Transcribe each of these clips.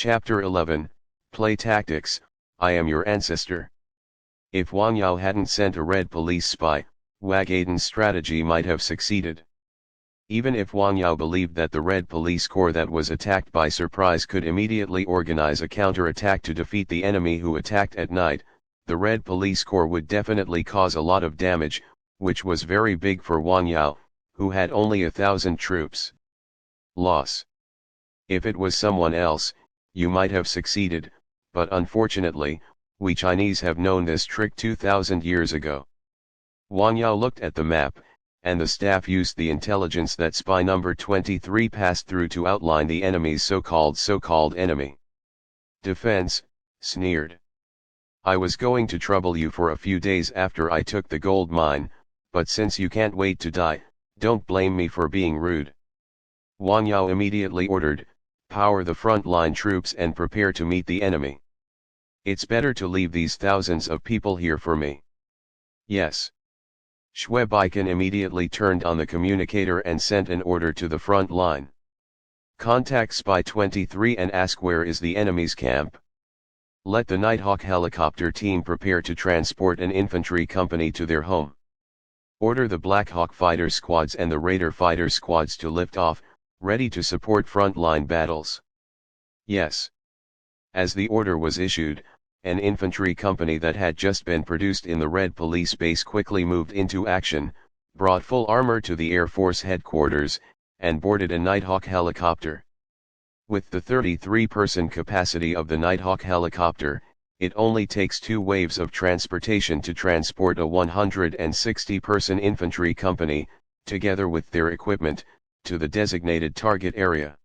Chapter 11, Play Tactics, I Am Your Ancestor. If Wang Yao hadn't sent a red police spy, Wagadan's strategy might have succeeded. Even if Wang Yao believed that the red police corps that was attacked by surprise could immediately organize a counter-attack to defeat the enemy who attacked at night, the red police corps would definitely cause a lot of damage, which was very big for Wang Yao, who had only 1,000 troops. Loss. If it was someone else, you might have succeeded, but unfortunately, we Chinese have known this trick 2,000 years ago. Wang Yao looked at the map, and the staff used the intelligence that spy number 23 passed through to outline the enemy's so-called enemy. Defense, sneered. I was going to trouble you for a few days after I took the gold mine, but since you can't wait to die, don't blame me for being rude. Wang Yao immediately ordered, power the front-line troops and prepare to meet the enemy. It's better to leave these thousands of people here for me. Yes. Xue Baikan immediately turned on the communicator and sent an order to the front line. Contact Spy 23 and ask where is the enemy's camp. Let the Nighthawk helicopter team prepare to transport an infantry company to their home. Order the Black Hawk fighter squads and the Raider fighter squads to lift off, ready to support front-line battles. Yes. As the order was issued, an infantry company that had just been produced in the Red Police base quickly moved into action, brought full armor to the Air Force headquarters, and boarded a Nighthawk helicopter. With the 33-person capacity of the Nighthawk helicopter, it only takes 2 waves of transportation to transport a 160-person infantry company, together with their equipment, to the designated target area.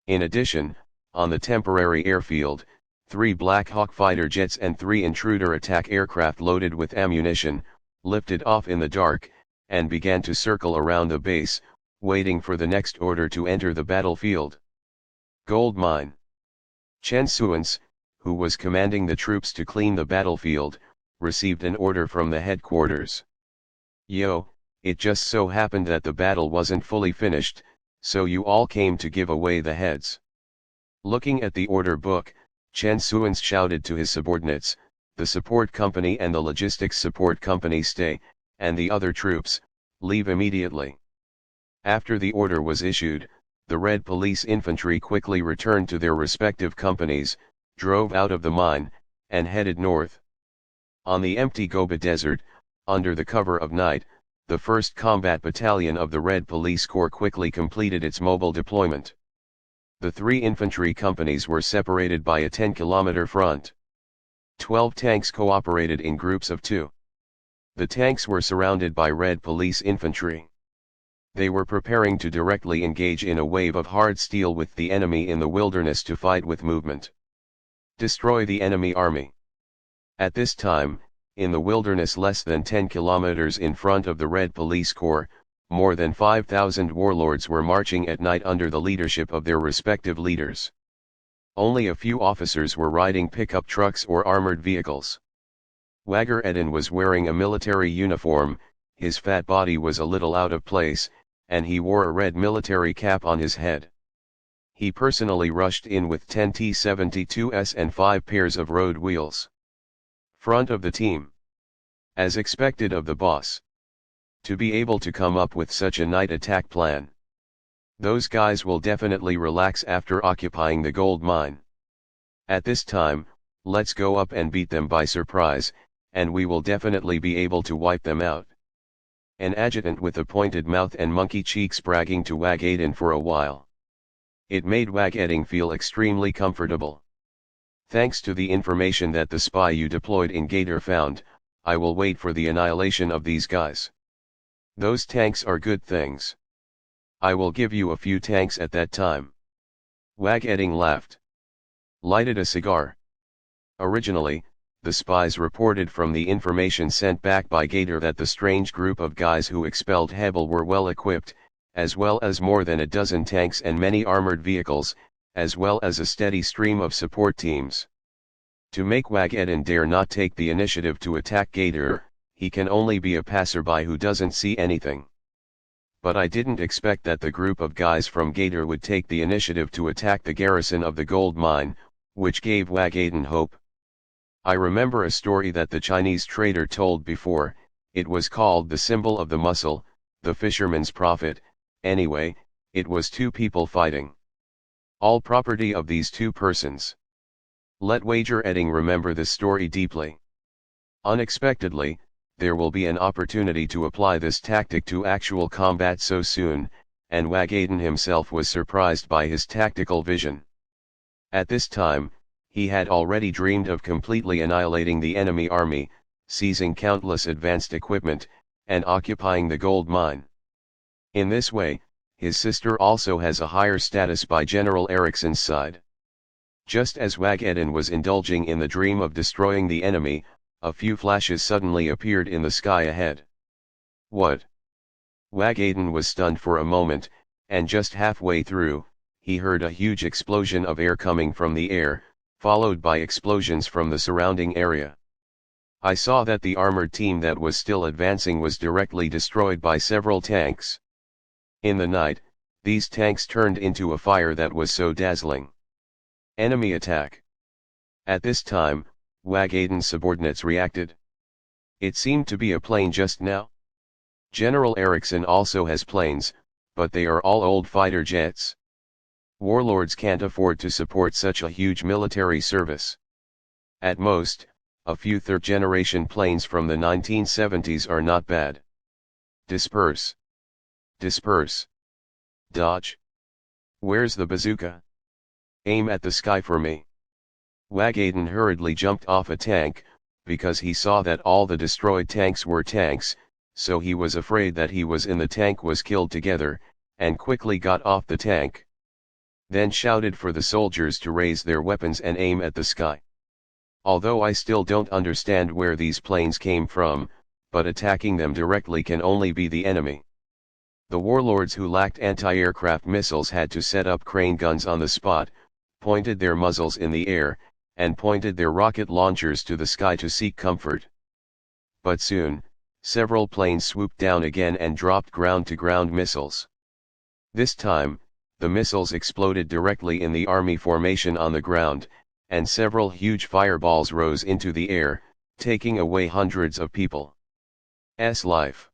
In addition, on the temporary airfield, 3 Black Hawk fighter jets and 3 intruder attack aircraft loaded with ammunition, lifted off in the dark, and began to circle around the base, waiting for the next order to enter the battlefield. Gold mine. Chen Suans, who was commanding the troops to clean the battlefield, received an order from the headquarters. Yo, it just so happened that the battle wasn't fully finished, so you all came to give away the heads. Looking at the order book, Chen Suans shouted to his subordinates, the support company and the logistics support company stay, and the other troops, leave immediately. After the order was issued, the Red Police infantry quickly returned to their respective companies, drove out of the mine, and headed north. On the empty Gobi Desert, under the cover of night, the 1st Combat Battalion of the Red Police Corps quickly completed its mobile deployment. The 3 infantry companies were separated by a 10-kilometer front. 12 tanks cooperated in groups of 2. The tanks were surrounded by Red Police infantry. They were preparing to directly engage in a wave of hard steel with the enemy in the wilderness to fight with movement. Destroy the enemy army. At this time, in the wilderness less than 10 kilometers in front of the Red Police Corps, more than 5,000 warlords were marching at night under the leadership of their respective leaders. Only a few officers were riding pickup trucks or armored vehicles. Wagadan was wearing a military uniform, his fat body was a little out of place, and he wore a red military cap on his head. He personally rushed in with 10 T-72s and 5 pairs of road wheels. Front of the team. As expected of the boss. To be able to come up with such a night attack plan. Those guys will definitely relax after occupying the gold mine. At this time, let's go up and beat them by surprise, and we will definitely be able to wipe them out. An adjutant with a pointed mouth and monkey cheeks bragging to Wagadan for a while. It made Wagadan feel extremely comfortable. Thanks to the information that the spy you deployed in Gator found, I will wait for the annihilation of these guys. Those tanks are good things. I will give you a few tanks at that time. Wagadan laughed. Lighted a cigar. Originally, the spies reported from the information sent back by Gator that the strange group of guys who expelled Hebel were well equipped, as well as more than a dozen tanks and many armored vehicles, as well as a steady stream of support teams. To make Wagadan dare not take the initiative to attack Gator, he can only be a passerby who doesn't see anything. but I didn't expect that the group of guys from Gator would take the initiative to attack the garrison of the gold mine, which gave Wagaden hope. I remember a story that the Chinese trader told before. It was called the symbol of the mussel, the fisherman's prophet. Anyway, it was two people fighting. All property of these two persons. Let Wager Edding remember this story deeply. Unexpectedly, there will be an opportunity to apply this tactic to actual combat so soon, and Wagaden himself was surprised by his tactical vision. At this time, he had already dreamed of completely annihilating the enemy army, seizing countless advanced equipment, and occupying the gold mine. In this way, his sister also has a higher status by General Ericsson's side. Just as Wagaden was indulging in the dream of destroying the enemy, a few flashes suddenly appeared in the sky ahead. What? Wagaden was stunned for a moment, and just halfway through, he heard a huge explosion of air coming from the air, followed by explosions from the surrounding area. I saw that the armored team that was still advancing was directly destroyed by several tanks. In the night, these tanks turned into a fire that was so dazzling. Enemy attack. At this time, Wagaden's subordinates reacted. It seemed to be a plane just now. General Ericsson also has planes, but they are all old fighter jets. Warlords can't afford to support such a huge military service. At most, a few third-generation planes from the 1970s are not bad. Disperse. Disperse. Dodge. Where's the bazooka? Aim at the sky for me. Wagaden hurriedly jumped off a tank, because he saw that all the destroyed tanks were tanks, so he was afraid that he was in the tank was killed together, and quickly got off the tank. Then shouted for the soldiers to raise their weapons and aim at the sky. Although I still don't understand where these planes came from, but attacking them directly can only be the enemy. The warlords who lacked anti-aircraft missiles had to set up crane guns on the spot, pointed their muzzles in the air, and pointed their rocket launchers to the sky to seek comfort. But soon, several planes swooped down again and dropped ground-to-ground missiles. This time, the missiles exploded directly in the army formation on the ground, and several huge fireballs rose into the air, taking away hundreds of people's life.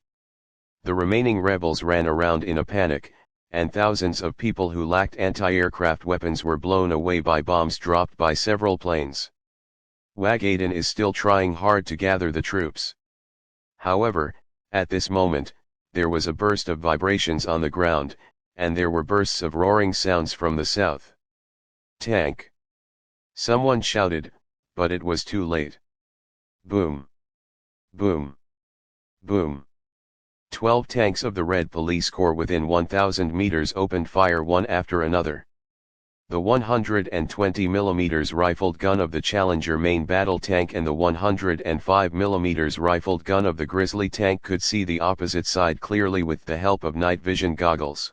The remaining rebels ran around in a panic, and thousands of people who lacked anti-aircraft weapons were blown away by bombs dropped by several planes. Wagaden is still trying hard to gather the troops. However, at this moment, there was a burst of vibrations on the ground, and there were bursts of roaring sounds from the south. Tank! Someone shouted, but it was too late. Boom! Boom! Boom! 12 tanks of the Red Police Corps within 1,000 meters opened fire one after another. The 120mm rifled gun of the Challenger main battle tank and the 105mm rifled gun of the Grizzly tank could see the opposite side clearly with the help of night vision goggles.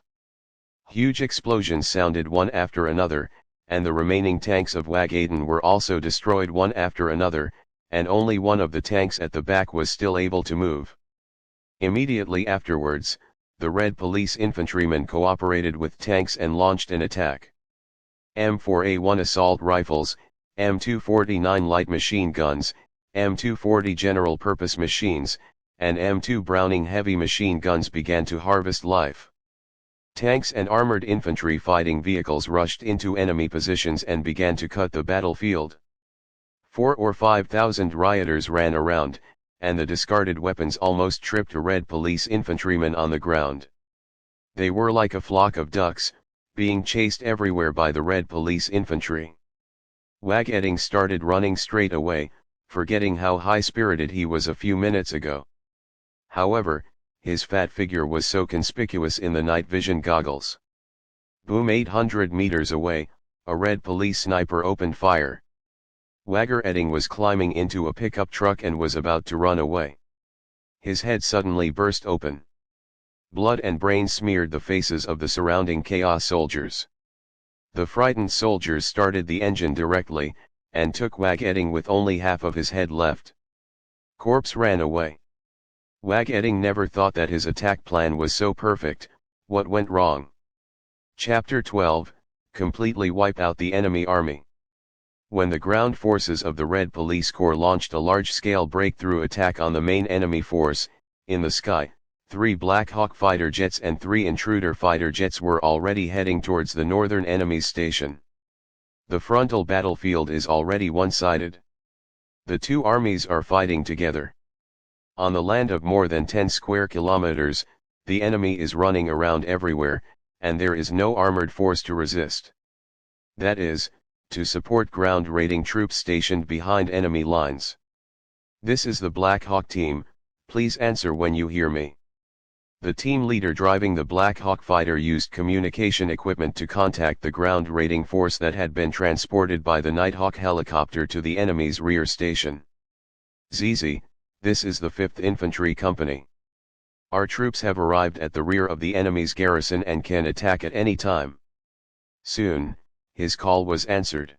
Huge explosions sounded one after another, and the remaining tanks of Wagaden were also destroyed one after another, and only one of the tanks at the back was still able to move. Immediately afterwards, the Red Police infantrymen cooperated with tanks and launched an attack. M4A1 assault rifles, M249 light machine guns, M240 general-purpose machines, and M2 Browning heavy machine guns began to harvest life. Tanks and armored infantry fighting vehicles rushed into enemy positions and began to cut the battlefield. 4,000 or 5,000 rioters ran around, and the discarded weapons almost tripped a Red Police infantryman on the ground. They were like a flock of ducks, being chased everywhere by the Red Police infantry. Wagaden started running straight away, forgetting how high-spirited he was a few minutes ago. However, his fat figure was so conspicuous in the night vision goggles. Boom! 800 meters away, a Red Police sniper opened fire. Wagaden was climbing into a pickup truck and was about to run away. His head suddenly burst open. Blood and brains smeared the faces of the surrounding chaos soldiers. The frightened soldiers started the engine directly, and took Wagaden with only half of his head left. Corpse ran away. Wag Eding never thought that his attack plan was so perfect. What went wrong? Chapter 12, completely wipe out the enemy army. When the ground forces of the Red Police Corps launched a large-scale breakthrough attack on the main enemy force, in the sky, 3 Black Hawk fighter jets and 3 Intruder fighter jets were already heading towards the northern enemy's station. The frontal battlefield is already one-sided. The two armies are fighting together. On the land of more than 10 square kilometers, the enemy is running around everywhere, and there is no armored force to resist. That is, to support ground raiding troops stationed behind enemy lines. This is the Black Hawk team, please answer when you hear me. The team leader driving the Black Hawk fighter used communication equipment to contact the ground raiding force that had been transported by the Nighthawk helicopter to the enemy's rear station. ZZ, this is the 5th Infantry Company. Our troops have arrived at the rear of the enemy's garrison and can attack at any time. Soon, his call was answered.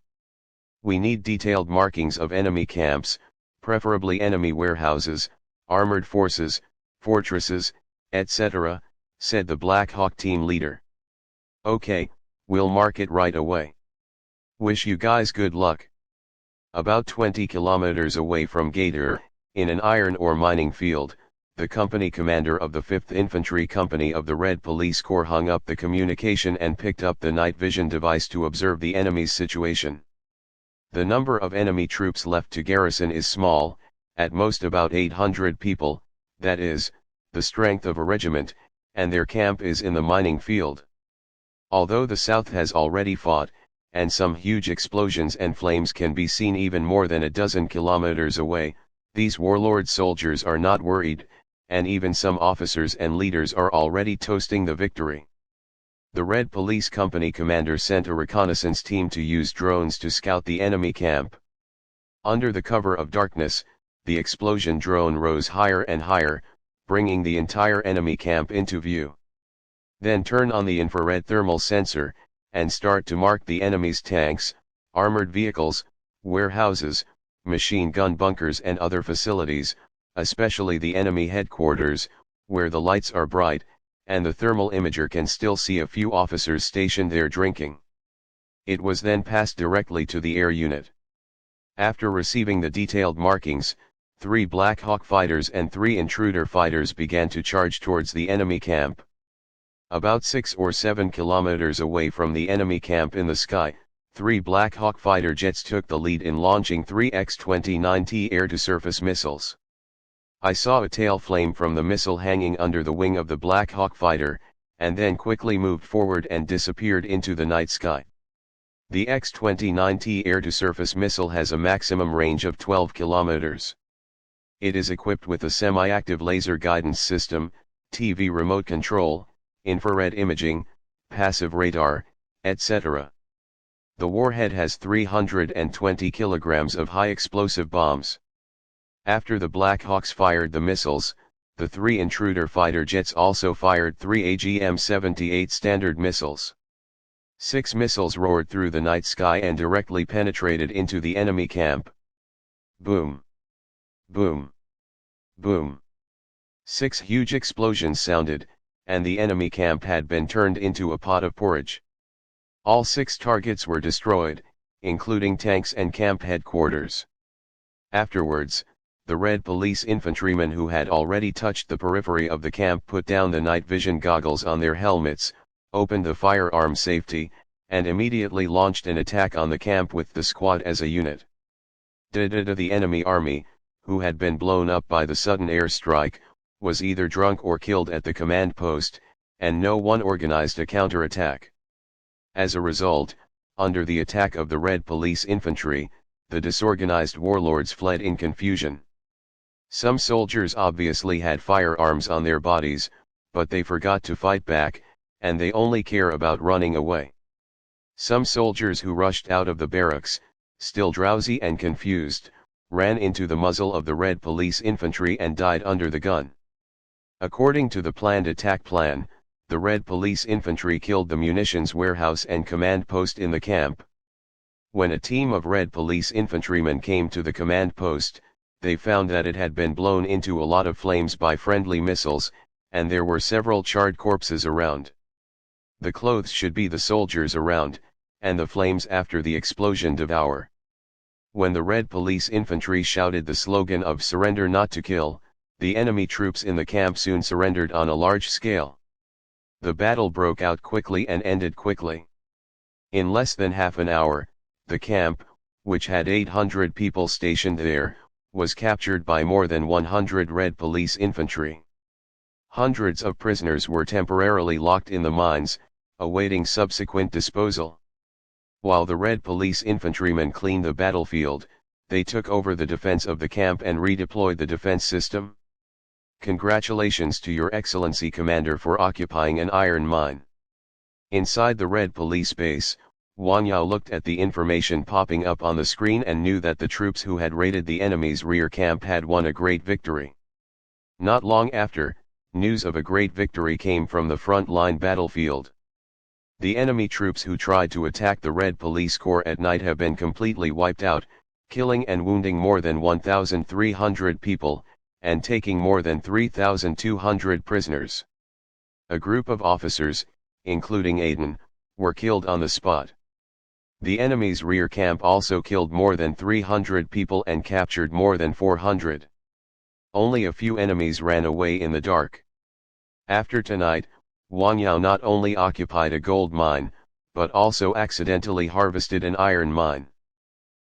We need detailed markings of enemy camps, preferably enemy warehouses, armored forces, fortresses, etc., said the Black Hawk team leader. Okay, we'll mark it right away. Wish you guys good luck. About 20 kilometers away from Gator, in an iron ore mining field, the company commander of the 5th Infantry Company of the Red Police Corps hung up the communication and picked up the night vision device to observe the enemy's situation. The number of enemy troops left to garrison is small, at most about 800 people, that is, the strength of a regiment, and their camp is in the mining field. Although the south has already fought, and some huge explosions and flames can be seen even more than a dozen kilometers away, these warlord soldiers are not worried, and even some officers and leaders are already toasting the victory. The Red Police Company commander sent a reconnaissance team to use drones to scout the enemy camp. Under the cover of darkness, the explosion drone rose higher and higher, bringing the entire enemy camp into view. Then turn on the infrared thermal sensor, and start to mark the enemy's tanks, armored vehicles, warehouses, machine gun bunkers and other facilities, especially the enemy headquarters, where the lights are bright, and the thermal imager can still see a few officers stationed there drinking. It was then passed directly to the air unit. After receiving the detailed markings, 3 Black Hawk fighters and 3 Intruder fighters began to charge towards the enemy camp. About 6 or 7 kilometers away from the enemy camp in the sky, 3 Black Hawk fighter jets took the lead in launching 3 X-29T air-to-surface missiles. I saw a tail flame from the missile hanging under the wing of the Black Hawk fighter, and then quickly moved forward and disappeared into the night sky. The X-29T air-to-surface missile has a maximum range of 12 kilometers. It is equipped with a semi-active laser guidance system, TV remote control, infrared imaging, passive radar, etc. The warhead has 320 kilograms of high-explosive bombs. After the Black Hawks fired the missiles, the 3 Intruder fighter jets also fired 3 AGM-78 Standard missiles. 6 missiles roared through the night sky and directly penetrated into the enemy camp. Boom! Boom! Boom! 6 huge explosions sounded, and the enemy camp had been turned into a pot of porridge. All 6 targets were destroyed, including tanks and camp headquarters. Afterwards, the Red Police infantrymen who had already touched the periphery of the camp put down the night vision goggles on their helmets, opened the firearm safety, and immediately launched an attack on the camp with the squad as a unit. The enemy army, who had been blown up by the sudden airstrike, was either drunk or killed at the command post, and no one organized a counterattack. As a result, under the attack of the Red Police infantry, the disorganized warlords fled in confusion. Some soldiers obviously had firearms on their bodies, but they forgot to fight back, and they only care about running away. Some soldiers who rushed out of the barracks, still drowsy and confused, ran into the muzzle of the Red Police infantry and died under the gun. According to the planned attack plan, the Red Police infantry killed the munitions warehouse and command post in the camp. When a team of Red Police infantrymen came to the command post, they found that it had been blown into a lot of flames by friendly missiles, and there were several charred corpses around. The clothes should be the soldiers around, and the flames after the explosion devour. When the Red Police infantry shouted the slogan of "Surrender not to kill," the enemy troops in the camp soon surrendered on a large scale. The battle broke out quickly and ended quickly. In less than half an hour, the camp, which had 800 people stationed there, was captured by more than 100 Red Police infantry. Hundreds of prisoners were temporarily locked in the mines, awaiting subsequent disposal. While the Red Police infantrymen cleaned the battlefield, they took over the defense of the camp and redeployed the defense system. Congratulations to Your Excellency Commander for occupying an iron mine. Inside the Red Police base, Wang Yao looked at the information popping up on the screen and knew that the troops who had raided the enemy's rear camp had won a great victory. Not long after, news of a great victory came from the front line battlefield. The enemy troops who tried to attack the Red Police Corps at night have been completely wiped out, killing and wounding more than 1,300 people, and taking more than 3,200 prisoners. A group of officers, including Aiden, were killed on the spot. The enemy's rear camp also killed more than 300 people and captured more than 400. Only a few enemies ran away in the dark. After tonight, Wang Yao not only occupied a gold mine, but also accidentally harvested an iron mine.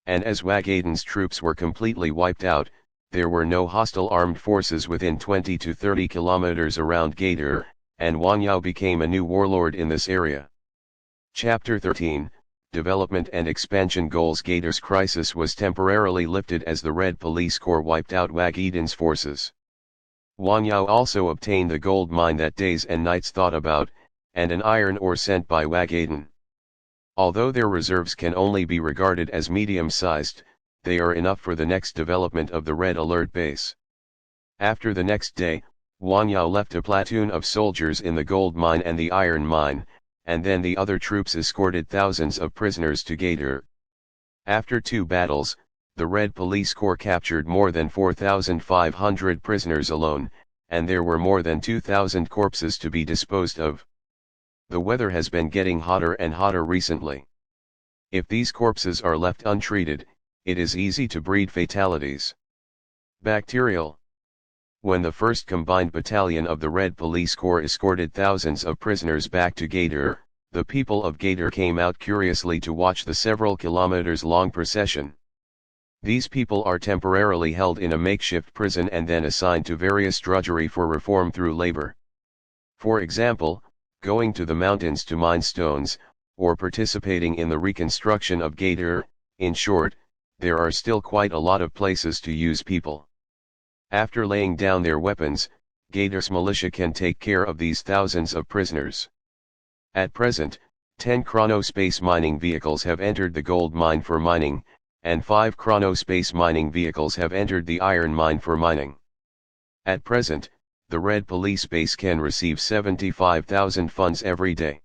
And as Wag Aiden's troops were completely wiped out, there were no hostile armed forces within 20 to 30 kilometers around Gator, and Wang Yao became a new warlord in this area. Chapter 13, Development and Expansion Goals. Gator's crisis was temporarily lifted as the Red Police Corps wiped out Wag Aiden's forces. Wang Yao also obtained the gold mine that days and nights thought about, and an iron ore sent by Wag Aiden. Although their reserves can only be regarded as medium-sized, they are enough for the next development of the Red Alert base. After the next day, Wang Yao left a platoon of soldiers in the gold mine and the iron mine, and then the other troops escorted thousands of prisoners to Gator. After 2 battles, the Red Police Corps captured more than 4,500 prisoners alone, and there were more than 2,000 corpses to be disposed of. The weather has been getting hotter and hotter recently. If these corpses are left untreated, it is easy to breed fatalities. Bacterial. When the 1st Combined Battalion of the Red Police Corps escorted thousands of prisoners back to Gator, the people of Gator came out curiously to watch the several kilometers-long procession. These people are temporarily held in a makeshift prison and then assigned to various drudgery for reform through labor. For example, going to the mountains to mine stones, or participating in the reconstruction of Gator. In short, there are still quite a lot of places to use people. After laying down their weapons, Gator's militia can take care of these thousands of prisoners. At present, 10 chronospace mining vehicles have entered the gold mine for mining, and 5 chronospace mining vehicles have entered the iron mine for mining. At present, the Red Police base can receive 75,000 funds every day.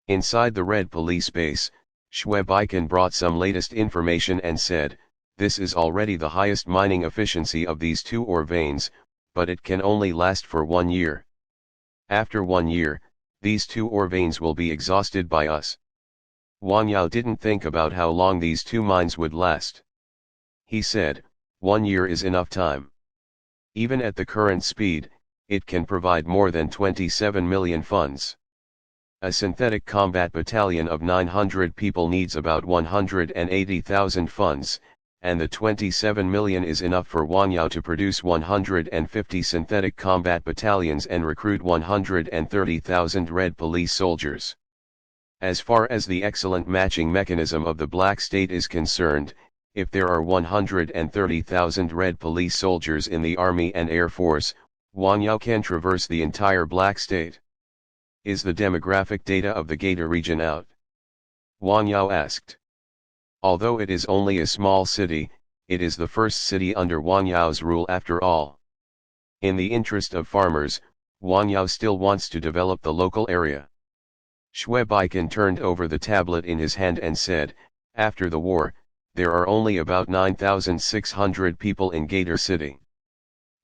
Inside the Red Police base, Xue Baikan brought some latest information and said, "This is already the highest mining efficiency of these 2 ore veins, but it can only last for 1 year. After 1 year, these 2 ore veins will be exhausted by us." Wang Yao didn't think about how long these 2 mines would last. He said, 1 year is enough time. Even at the current speed, it can provide more than 27 million funds. A synthetic combat battalion of 900 people needs about 180,000 funds, and the 27 million is enough for Wang Yao to produce 150 synthetic combat battalions and recruit 130,000 Red Police soldiers. As far as the excellent matching mechanism of the Black State is concerned, if there are 130,000 Red Police soldiers in the Army and Air Force, Wang Yao can traverse the entire Black State. Is the demographic data of the Gator region out? Wang Yao asked. Although it is only a small city, it is the first city under Wang Yao's rule after all. In the interest of farmers, Wang Yao still wants to develop the local area. Xue Baikan turned over the tablet in his hand and said, "After the war, there are only about 9,600 people in Gator City.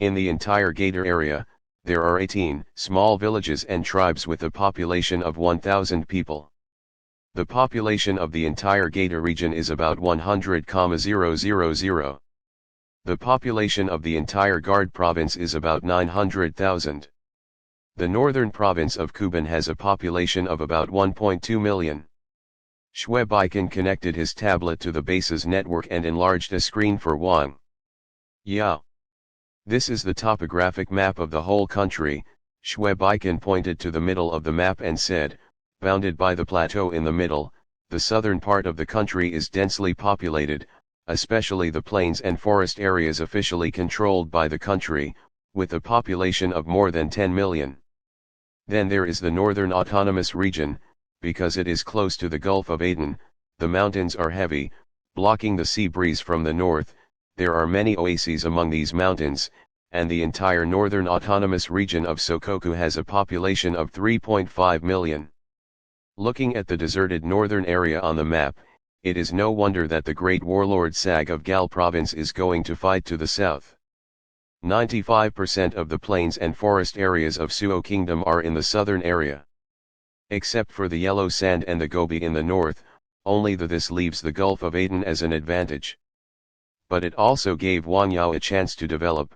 In the entire Gator area, there are 18 small villages and tribes with a population of 1,000 people. The population of the entire Gator region is about 100,000. The population of the entire Gard province is about 900,000. The northern province of Kuban has a population of about 1.2 million. Xue Baikan connected his tablet to the base's network and enlarged a screen for Wang Yao. This is the topographic map of the whole country. Xue Baikan pointed to the middle of the map and said, bounded by the plateau in the middle, the southern part of the country is densely populated, especially the plains and forest areas officially controlled by the country, with a population of more than 10 million. Then there is the northern autonomous region, because it is close to the Gulf of Aden, the mountains are heavy, blocking the sea breeze from the north, there are many oases among these mountains, and the entire northern autonomous region of Sokoku has a population of 3.5 million. Looking at the deserted northern area on the map, it is no wonder that the great warlord Sag of Gal province is going to fight to the south. 95% of the plains and forest areas of Suo Kingdom are in the southern area. Except for the yellow sand and the Gobi in the north, only this leaves the Gulf of Aden as an advantage. But it also gave Wang Yao a chance to develop.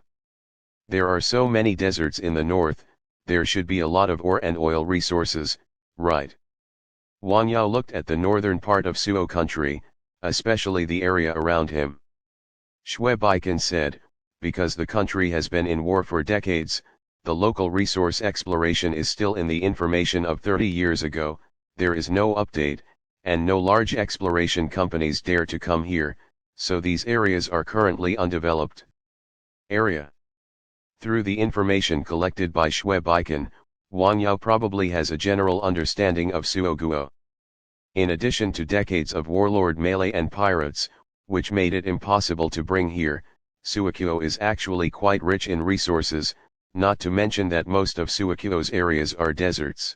There are so many deserts in the north, there should be a lot of ore and oil resources, right? Wang Yao looked at the northern part of Suo country, especially the area around him. Xue Baikan said, because the country has been in war for decades, the local resource exploration is still in the information of 30 years ago, there is no update, and no large exploration companies dare to come here, so these areas are currently undeveloped. Area. Through the information collected by Xue Baikan, Wang Yao probably has a general understanding of Suoguo. In addition to decades of warlord melee and pirates, which made it impossible to bring here, Suoguo is actually quite rich in resources, not to mention that most of Suoguo's areas are deserts.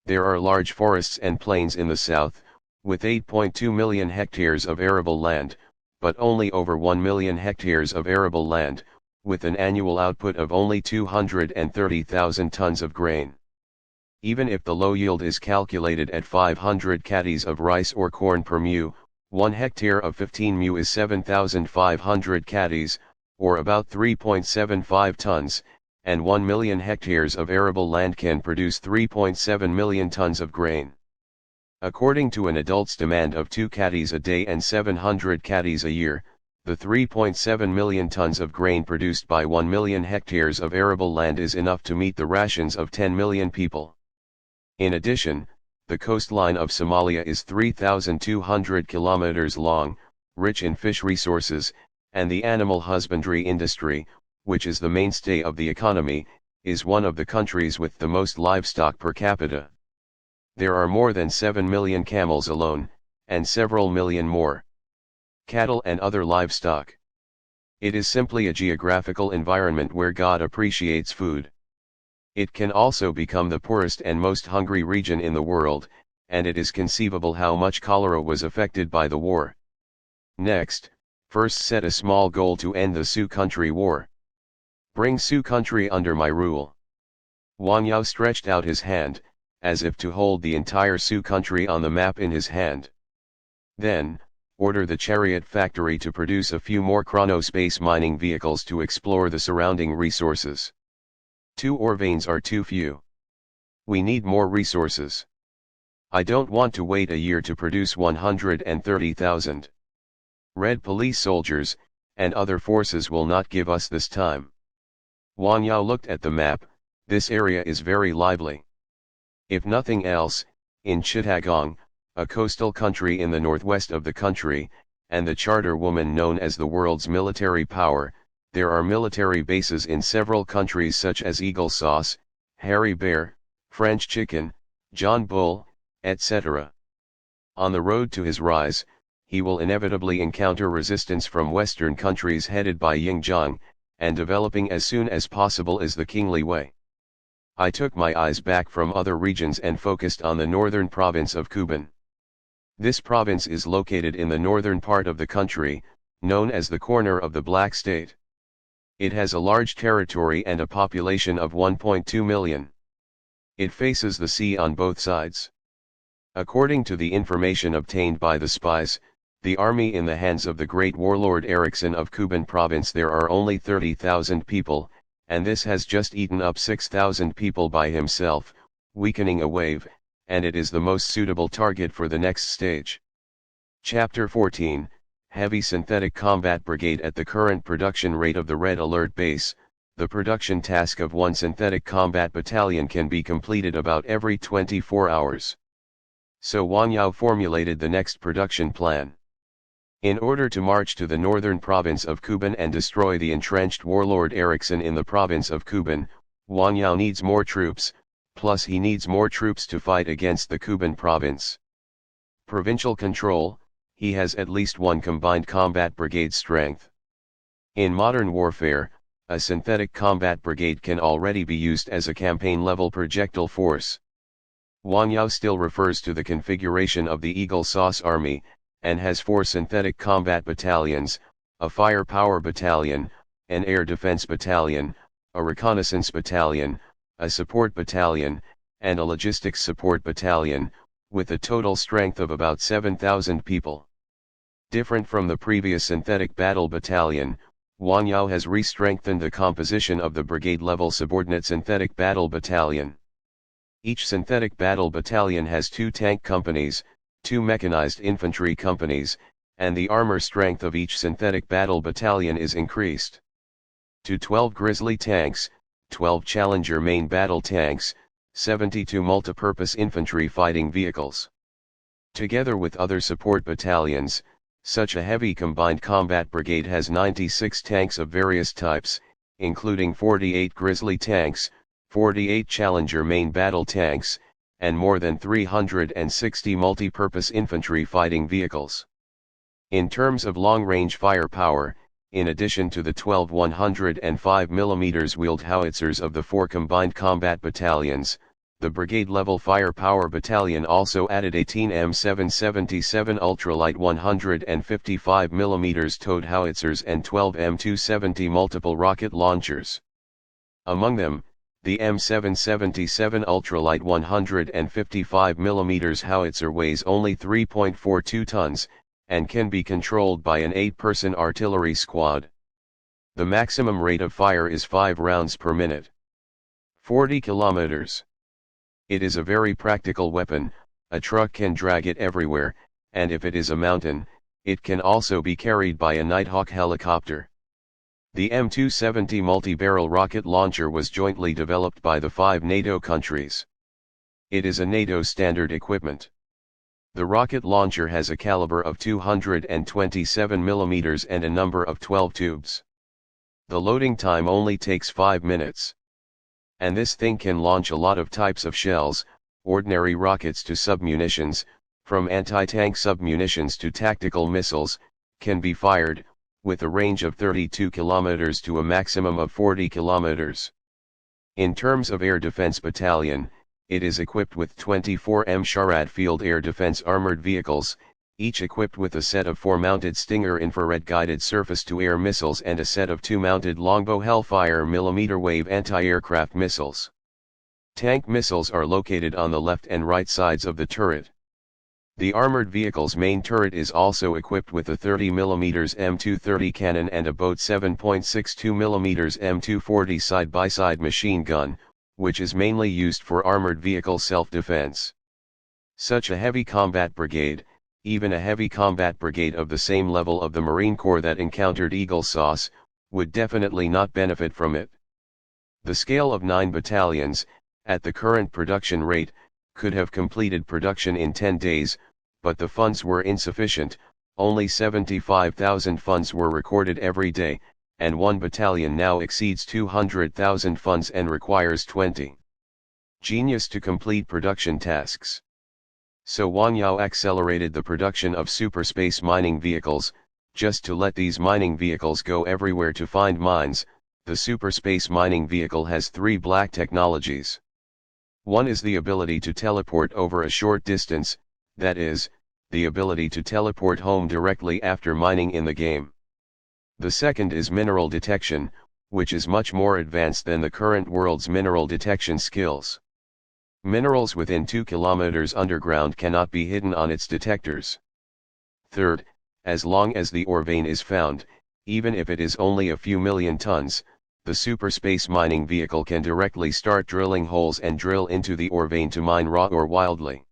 There are large forests and plains in the south, with 8.2 million hectares of arable land, but only over 1 million hectares of arable land, with an annual output of only 230,000 tons of grain. Even if the low yield is calculated at 500 caddies of rice or corn per mu, 1 hectare of 15 mu is 7,500 caddies, or about 3.75 tons, and 1 million hectares of arable land can produce 3.7 million tons of grain. According to an adult's demand of 2 caddies a day and 700 caddies a year, the 3.7 million tons of grain produced by 1 million hectares of arable land is enough to meet the rations of 10 million people. In addition, the coastline of Somalia is 3,200 kilometers long, rich in fish resources, and the animal husbandry industry, which is the mainstay of the economy, is one of the countries with the most livestock per capita. There are more than 7 million camels alone, and several million more cattle and other livestock. It is simply a geographical environment where God appreciates food. It can also become the poorest and most hungry region in the world, and it is conceivable how much cholera was affected by the war. Next, first set a small goal to end the Sioux country war. Bring Sioux country under my rule. Wang Yao stretched out his hand, as if to hold the entire Sioux country on the map in his hand. Then, order the chariot factory to produce a few more chronospace mining vehicles to explore the surrounding resources. 2 ore veins are too few. We need more resources. I don't want to wait a year to produce 130,000. Red police soldiers, and other forces will not give us this time. Wang Yao looked at the map, this area is very lively. If nothing else, in Chittagong, a coastal country in the northwest of the country, and the charter woman known as the world's military power, there are military bases in several countries such as Eagle Sauce, Harry Bear, French Chicken, John Bull, etc. On the road to his rise, he will inevitably encounter resistance from Western countries headed by Ying Zhang, and developing as soon as possible is the kingly way. I took my eyes back from other regions and focused on the northern province of Kuban. This province is located in the northern part of the country, known as the corner of the Black State. It has a large territory and a population of 1.2 million. It faces the sea on both sides. According to the information obtained by the spies, the army in the hands of the great warlord Eriksson of Kuban province, there are only 30,000 people, and this has just eaten up 6,000 people by himself, weakening a wave, and it is the most suitable target for the next stage. Chapter 14, Heavy Synthetic Combat Brigade. At the current production rate of the Red Alert Base, the production task of one synthetic combat battalion can be completed about every 24 hours. So Wang Yao formulated the next production plan. In order to march to the northern province of Kuban and destroy the entrenched warlord Eriksson in the province of Kuban, Wang Yao needs more troops, plus he needs more troops to fight against the Kuban province. Provincial control, he has at least one combined combat brigade strength. In modern warfare, a synthetic combat brigade can already be used as a campaign-level projectile force. Wang Yao still refers to the configuration of the Eagle Sauce Army, and has 4 synthetic combat battalions, a firepower battalion, an air defense battalion, a reconnaissance battalion, a support battalion, and a logistics support battalion, with a total strength of about 7,000 people. Different from the previous synthetic battle battalion, Wang Yao has re-strengthened the composition of the brigade-level subordinate synthetic battle battalion. Each synthetic battle battalion has 2 tank companies, 2 mechanized infantry companies, and the armor strength of each synthetic battle battalion is increased to 12 Grizzly tanks, 12 Challenger main battle tanks, 72 multipurpose infantry fighting vehicles. Together with other support battalions, such a heavy combined combat brigade has 96 tanks of various types, including 48 Grizzly tanks, 48 Challenger main battle tanks, and more than 360 multi-purpose infantry fighting vehicles. In terms of long-range firepower, in addition to the 12 105 mm wheeled howitzers of the 4 combined combat battalions, the brigade-level firepower battalion also added 18 M777 ultralight 155 mm towed howitzers and 12 M270 multiple rocket launchers. Among them, the M777 ultralight 155 mm howitzer weighs only 3.42 tons, and can be controlled by an 8-person artillery squad. The maximum rate of fire is 5 rounds per minute. 40 kilometers. It is a very practical weapon, a truck can drag it everywhere, and if it is a mountain, it can also be carried by a Nighthawk helicopter. The M270 multi-barrel rocket launcher was jointly developed by the 5 NATO countries. It is a NATO standard equipment. The rocket launcher has a caliber of 227 mm and a number of 12 tubes. The loading time only takes 5 minutes. And this thing can launch a lot of types of shells, ordinary rockets to submunitions, from anti-tank submunitions to tactical missiles, can be fired, with a range of 32 km to a maximum of 40 km. In terms of air defense battalion, it is equipped with 24 Msharad field air defense armored vehicles, each equipped with a set of 4 mounted Stinger infrared guided surface-to-air missiles and a set of 2 mounted Longbow Hellfire millimeter-wave anti-aircraft missiles. Tank missiles are located on the left and right sides of the turret. The armored vehicle's main turret is also equipped with a 30 mm M230 cannon and a Boat 7.62 mm M240 side-by-side machine gun, which is mainly used for armored vehicle self-defense. Such a heavy combat brigade, even a heavy combat brigade of the same level of the Marine Corps that encountered Eagle Sauce, would definitely not benefit from it. The scale of 9 battalions, at the current production rate, could have completed production in 10 days, but the funds were insufficient, only 75,000 funds were recorded every day, and 1 battalion now exceeds 200,000 funds and requires 20 genius to complete production tasks. So Wang Yao accelerated the production of superspace mining vehicles, just to let these mining vehicles go everywhere to find mines. The superspace mining vehicle has 3 black technologies. One is the ability to teleport over a short distance, that is, the ability to teleport home directly after mining in the game. The second is mineral detection, which is much more advanced than the current world's mineral detection skills. Minerals within 2 kilometers underground cannot be hidden on its detectors. Third, as long as the ore vein is found, even if it is only a few million tons, the super space mining vehicle can directly start drilling holes and drill into the ore vein to mine raw ore wildly.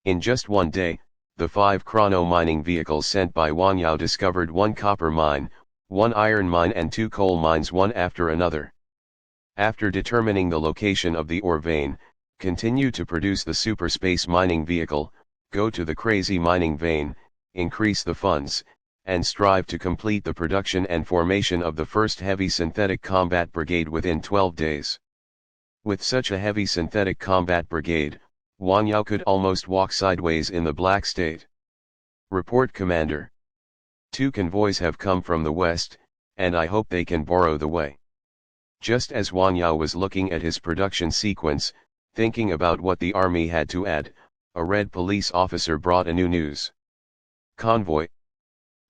In just one day, the 5 chrono mining vehicles sent by Wang Yao discovered 1 copper mine, 1 iron mine and 2 coal mines one after another. After determining the location of the ore vein, continue to produce the super space mining vehicle, go to the crazy mining vein, increase the funds, and strive to complete the production and formation of the first heavy synthetic combat brigade within 12 days. With such a heavy synthetic combat brigade, Wang Yao could almost walk sideways in the Black State. Report, Commander. 2 convoys have come from the west, and I hope they can borrow the way. Just as Wang Yao was looking at his production sequence, thinking about what the army had to add, a red police officer brought a new news. Convoy.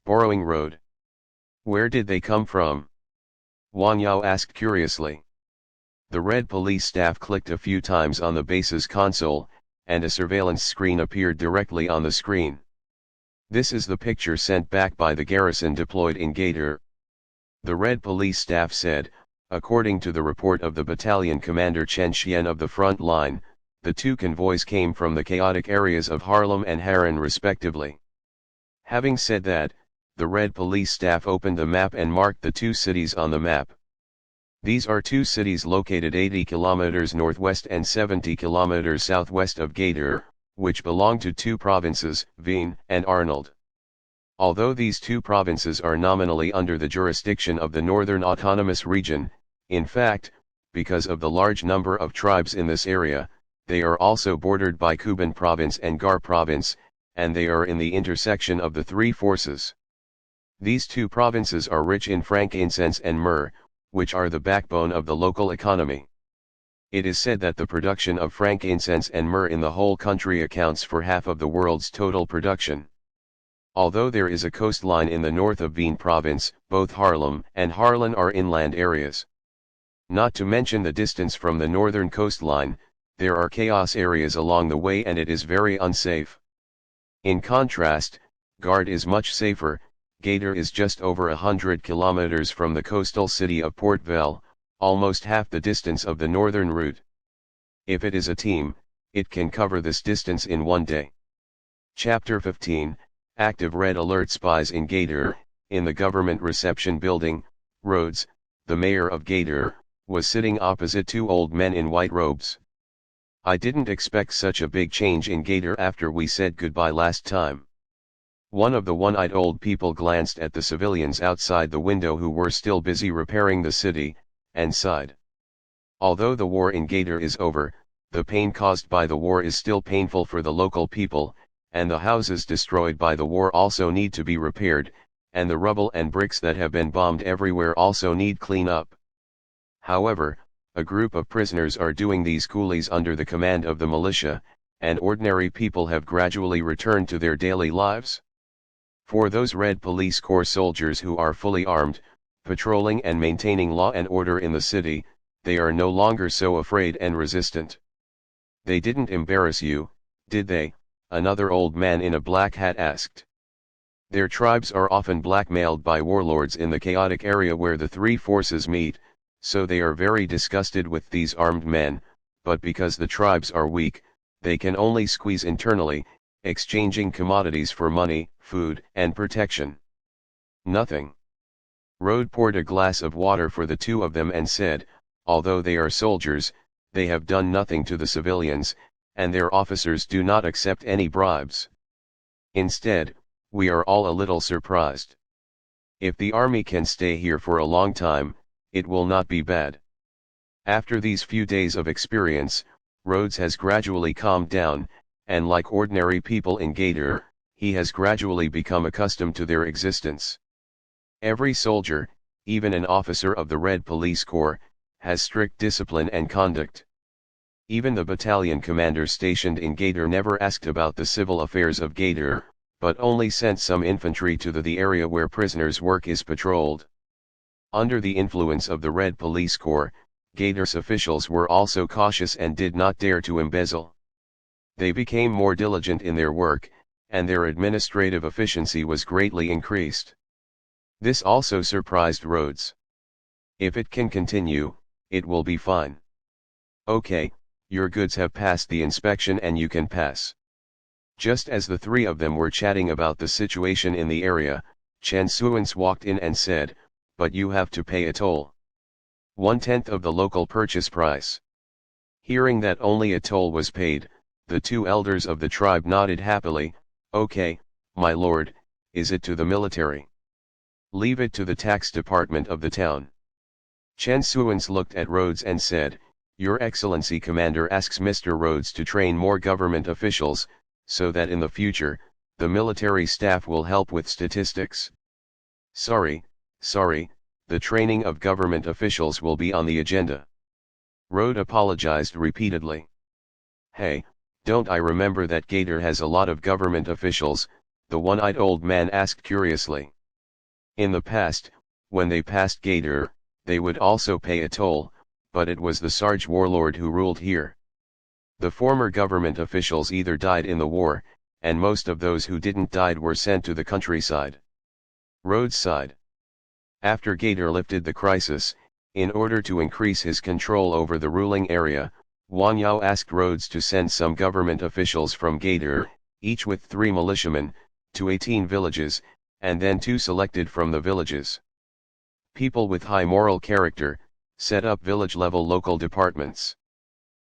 Borrowing road. Where did they come from? Wang Yao asked curiously. The red police staff clicked a few times on the base's console, and a surveillance screen appeared directly on the screen. This is the picture sent back by the garrison deployed in Gator. The red police staff said, according to the report of the battalion commander Chen Xian of the front line, the 2 convoys came from the chaotic areas of Harlem and Harran respectively. Having said that, the red police staff opened the map and marked the 2 cities on the map. These are 2 cities located 80 kilometers northwest and 70 kilometers southwest of Gator, which belong to 2 provinces, Vien and Arnold. Although these 2 provinces are nominally under the jurisdiction of the Northern Autonomous Region, in fact, because of the large number of tribes in this area, they are also bordered by Kuban Province and Gar Province, and they are in the intersection of the 3 forces. These 2 provinces are rich in frankincense and myrrh, which are the backbone of the local economy. It is said that the production of frankincense and myrrh in the whole country accounts for half of the world's total production. Although there is a coastline in the north of Vien Province, both Harlem and Harlan are inland areas. Not to mention the distance from the northern coastline, there are chaos areas along the way and it is very unsafe. In contrast, Gard is much safer. Gator is just over 100 kilometers from the coastal city of Port Vell, almost half the distance of the northern route. If it is a team, it can cover this distance in one day. Chapter 15, Active Red Alert Spies in Gator. In the government reception building, Rhodes, the mayor of Gator, was sitting opposite 2 old men in white robes. I didn't expect such a big change in Gator after we said goodbye last time. One of the one-eyed old people glanced at the civilians outside the window who were still busy repairing the city, and sighed. Although the war in Gator is over, the pain caused by the war is still painful for the local people, and the houses destroyed by the war also need to be repaired, and the rubble and bricks that have been bombed everywhere also need clean up. However, a group of prisoners are doing these coolies under the command of the militia, and ordinary people have gradually returned to their daily lives. For those Red Police Corps soldiers who are fully armed, patrolling and maintaining law and order in the city, they are no longer so afraid and resistant. They didn't embarrass you, did they? Another old man in a black hat asked. Their tribes are often blackmailed by warlords in the chaotic area where the 3 forces meet, so they are very disgusted with these armed men, but because the tribes are weak, they can only squeeze internally, exchanging commodities for money, food, and protection. Nothing. Rode poured a glass of water for the 2 of them and said, although they are soldiers, they have done nothing to the civilians, and their officers do not accept any bribes. Instead, we are all a little surprised. If the army can stay here for a long time, it will not be bad. After these few days of experience, Rhodes has gradually calmed down, and like ordinary people in Gator, he has gradually become accustomed to their existence. Every soldier, even an officer of the Red Police Corps, has strict discipline and conduct. Even the battalion commander stationed in Gator never asked about the civil affairs of Gator, but only sent some infantry to the area where prisoners' work is patrolled. Under the influence of the Red Police Corps, Gator's officials were also cautious and did not dare to embezzle. They became more diligent in their work, and their administrative efficiency was greatly increased. This also surprised Rhodes. If it can continue, it will be fine. Okay, your goods have passed the inspection and you can pass. Just as the three of them were chatting about the situation in the area, Chen Suans walked in and said, "But you have to pay a toll. 1/10 of the local purchase price." Hearing that only a toll was paid, the two elders of the tribe nodded happily. "Okay, my lord, is it to the military?" "Leave it to the tax department of the town." Chen Suans looked at Rhodes and said, "Your Excellency Commander asks Mr. Rhodes to train more government officials, so that in the future, the military staff will help with statistics." Sorry, the training of government officials will be on the agenda." Rhodes apologized repeatedly. "Hey, don't I remember that Gator has a lot of government officials?" the one-eyed old man asked curiously. "In the past, when they passed Gator, they would also pay a toll, but it was the Sarge warlord who ruled here. The former government officials either died in the war, and most of those who didn't died were sent to the countryside." Rhodes sighed. After Gator lifted the crisis, in order to increase his control over the ruling area, Wang Yao asked Rhodes to send some government officials from Gator, each with 3 militiamen, to 18 villages, and then 2 selected from the villages. People with high moral character, set up village-level local departments.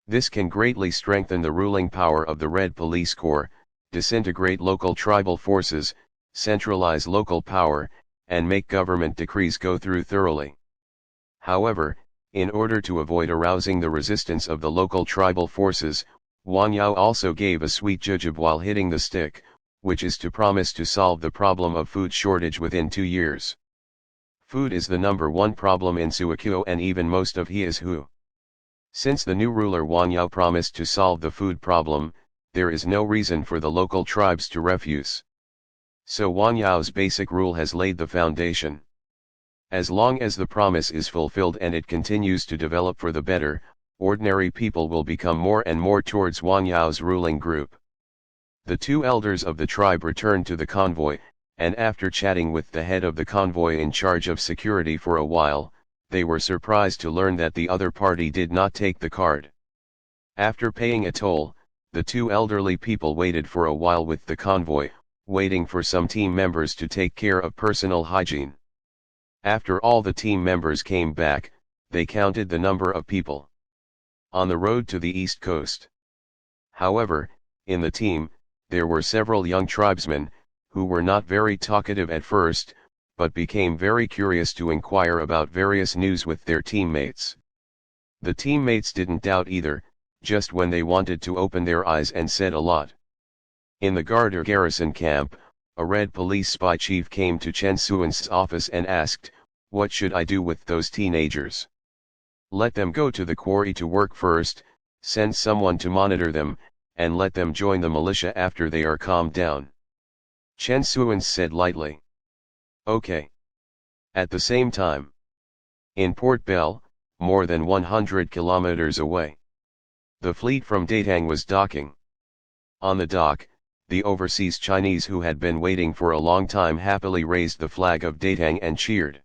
This can greatly strengthen the ruling power of the Red Police Corps, disintegrate local tribal forces, centralize local power, and make government decrees go through thoroughly. However, in order to avoid arousing the resistance of the local tribal forces, Wang Yao also gave a sweet jujube while hitting the stick, which is to promise to solve the problem of food shortage within 2 years. Food is the #1 problem in Suakuo and even most of He is Who. Since the new ruler Wang Yao promised to solve the food problem, there is no reason for the local tribes to refuse. So Wang Yao's basic rule has laid the foundation. As long as the promise is fulfilled and it continues to develop for the better, ordinary people will become more and more towards Wang Yao's ruling group. The 2 elders of the tribe returned to the convoy, and after chatting with the head of the convoy in charge of security for a while, they were surprised to learn that the other party did not take the card. After paying a toll, the 2 elderly people waited for a while with the convoy, waiting for some team members to take care of personal hygiene. After all the team members came back, they counted the number of people on the road to the east coast. However, in the team, there were several young tribesmen, who were not very talkative at first, but became very curious to inquire about various news with their teammates. The teammates didn't doubt either, just when they wanted to open their eyes and said a lot. In the Gardar garrison camp, a Red Police spy chief came to Chen Suan's office and asked, "What should I do with those teenagers? Let them go to the quarry to work first, send someone to monitor them, and let them join the militia after they are calmed down." Chen Suan said lightly, "Okay." At the same time, in Port Bell, more than 100 kilometers away, the fleet from Datang was docking. On the dock, the overseas Chinese who had been waiting for a long time happily raised the flag of Datang and cheered.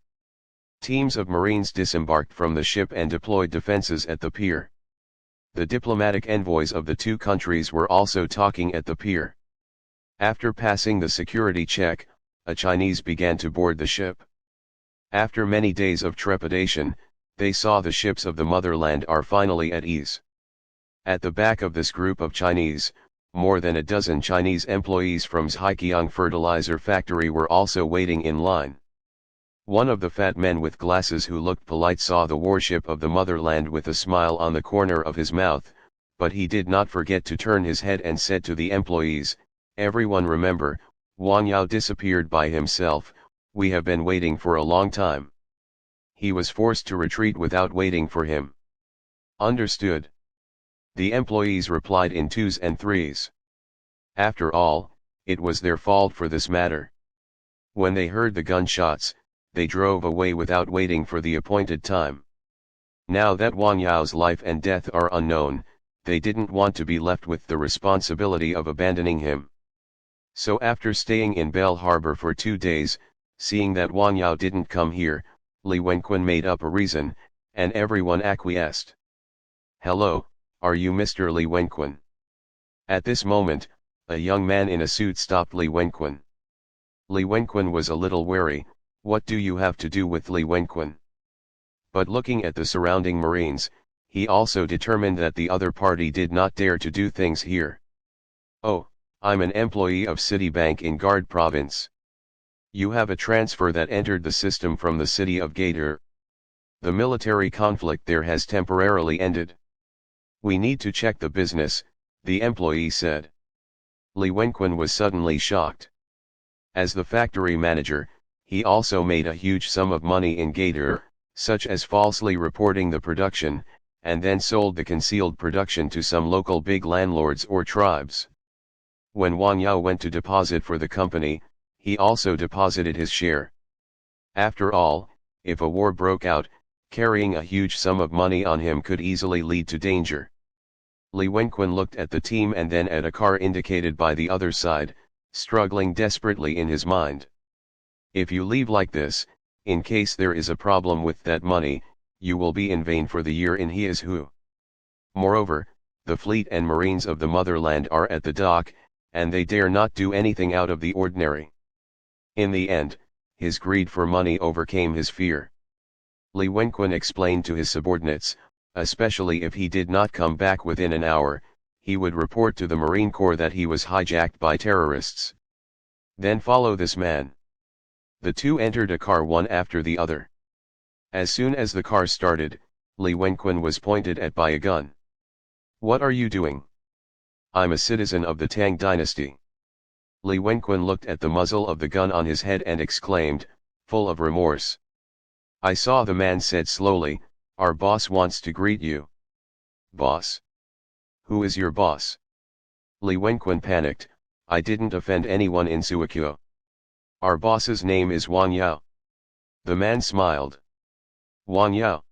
Teams of Marines disembarked from the ship and deployed defenses at the pier. The diplomatic envoys of the 2 countries were also talking at the pier. After passing the security check, a Chinese began to board the ship. After many days of trepidation, they saw the ships of the motherland are finally at ease. At the back of this group of Chinese, more than a dozen Chinese employees from Zhaiqiang fertilizer factory were also waiting in line. One of the fat men with glasses who looked polite saw the warship of the motherland with a smile on the corner of his mouth, but he did not forget to turn his head and said to the employees, "Everyone remember, Wang Yao disappeared by himself, we have been waiting for a long time. He was forced to retreat without waiting for him." Understood. The employees replied in twos and threes. After all, it was their fault for this matter. When they heard the gunshots, they drove away without waiting for the appointed time. Now that Wang Yao's life and death are unknown, they didn't want to be left with the responsibility of abandoning him. So after staying in Bell Harbor for 2 days, seeing that Wang Yao didn't come here, Li Wenquan made up a reason, and everyone acquiesced. "Hello, are you Mr. Li Wenquan?" At this moment, a young man in a suit stopped Li Wenquan. Li Wenquan was a little wary. What do you have to do with Li Wenquan? But looking at the surrounding Marines, he also determined that the other party did not dare to do things here. "Oh, I'm an employee of Citibank in Guard Province. You have a transfer that entered the system from the city of Gadir. The military conflict there has temporarily ended. We need to check the business," the employee said. Li Wenquan was suddenly shocked. As the factory manager, he also made a huge sum of money in Gadir, such as falsely reporting the production, and then sold the concealed production to some local big landlords or tribes. When Wang Yao went to deposit for the company, he also deposited his share. After all, if a war broke out, carrying a huge sum of money on him could easily lead to danger. Li Wenquan looked at the team and then at a car indicated by the other side, struggling desperately in his mind. If you leave like this, in case there is a problem with that money, you will be in vain for the year in He is Who. Moreover, the fleet and marines of the motherland are at the dock, and they dare not do anything out of the ordinary. In the end, his greed for money overcame his fear. Li Wenquan explained to his subordinates, especially if he did not come back within an hour, he would report to the Marine Corps that he was hijacked by terrorists. "Then follow this man." The two entered a car one after the other. As soon as the car started, Li Wenquan was pointed at by a gun. "What are you doing?" "I'm a citizen of the Tang dynasty." Li Wenquan looked at the muzzle of the gun on his head and exclaimed, full of remorse. "I saw," the man said slowly, "our boss wants to greet you." "Boss? Who is your boss?" Li Wenquan panicked. "I didn't offend anyone in Suakyo. Our boss's name is Wang Yao." The man smiled. "Wang Yao?"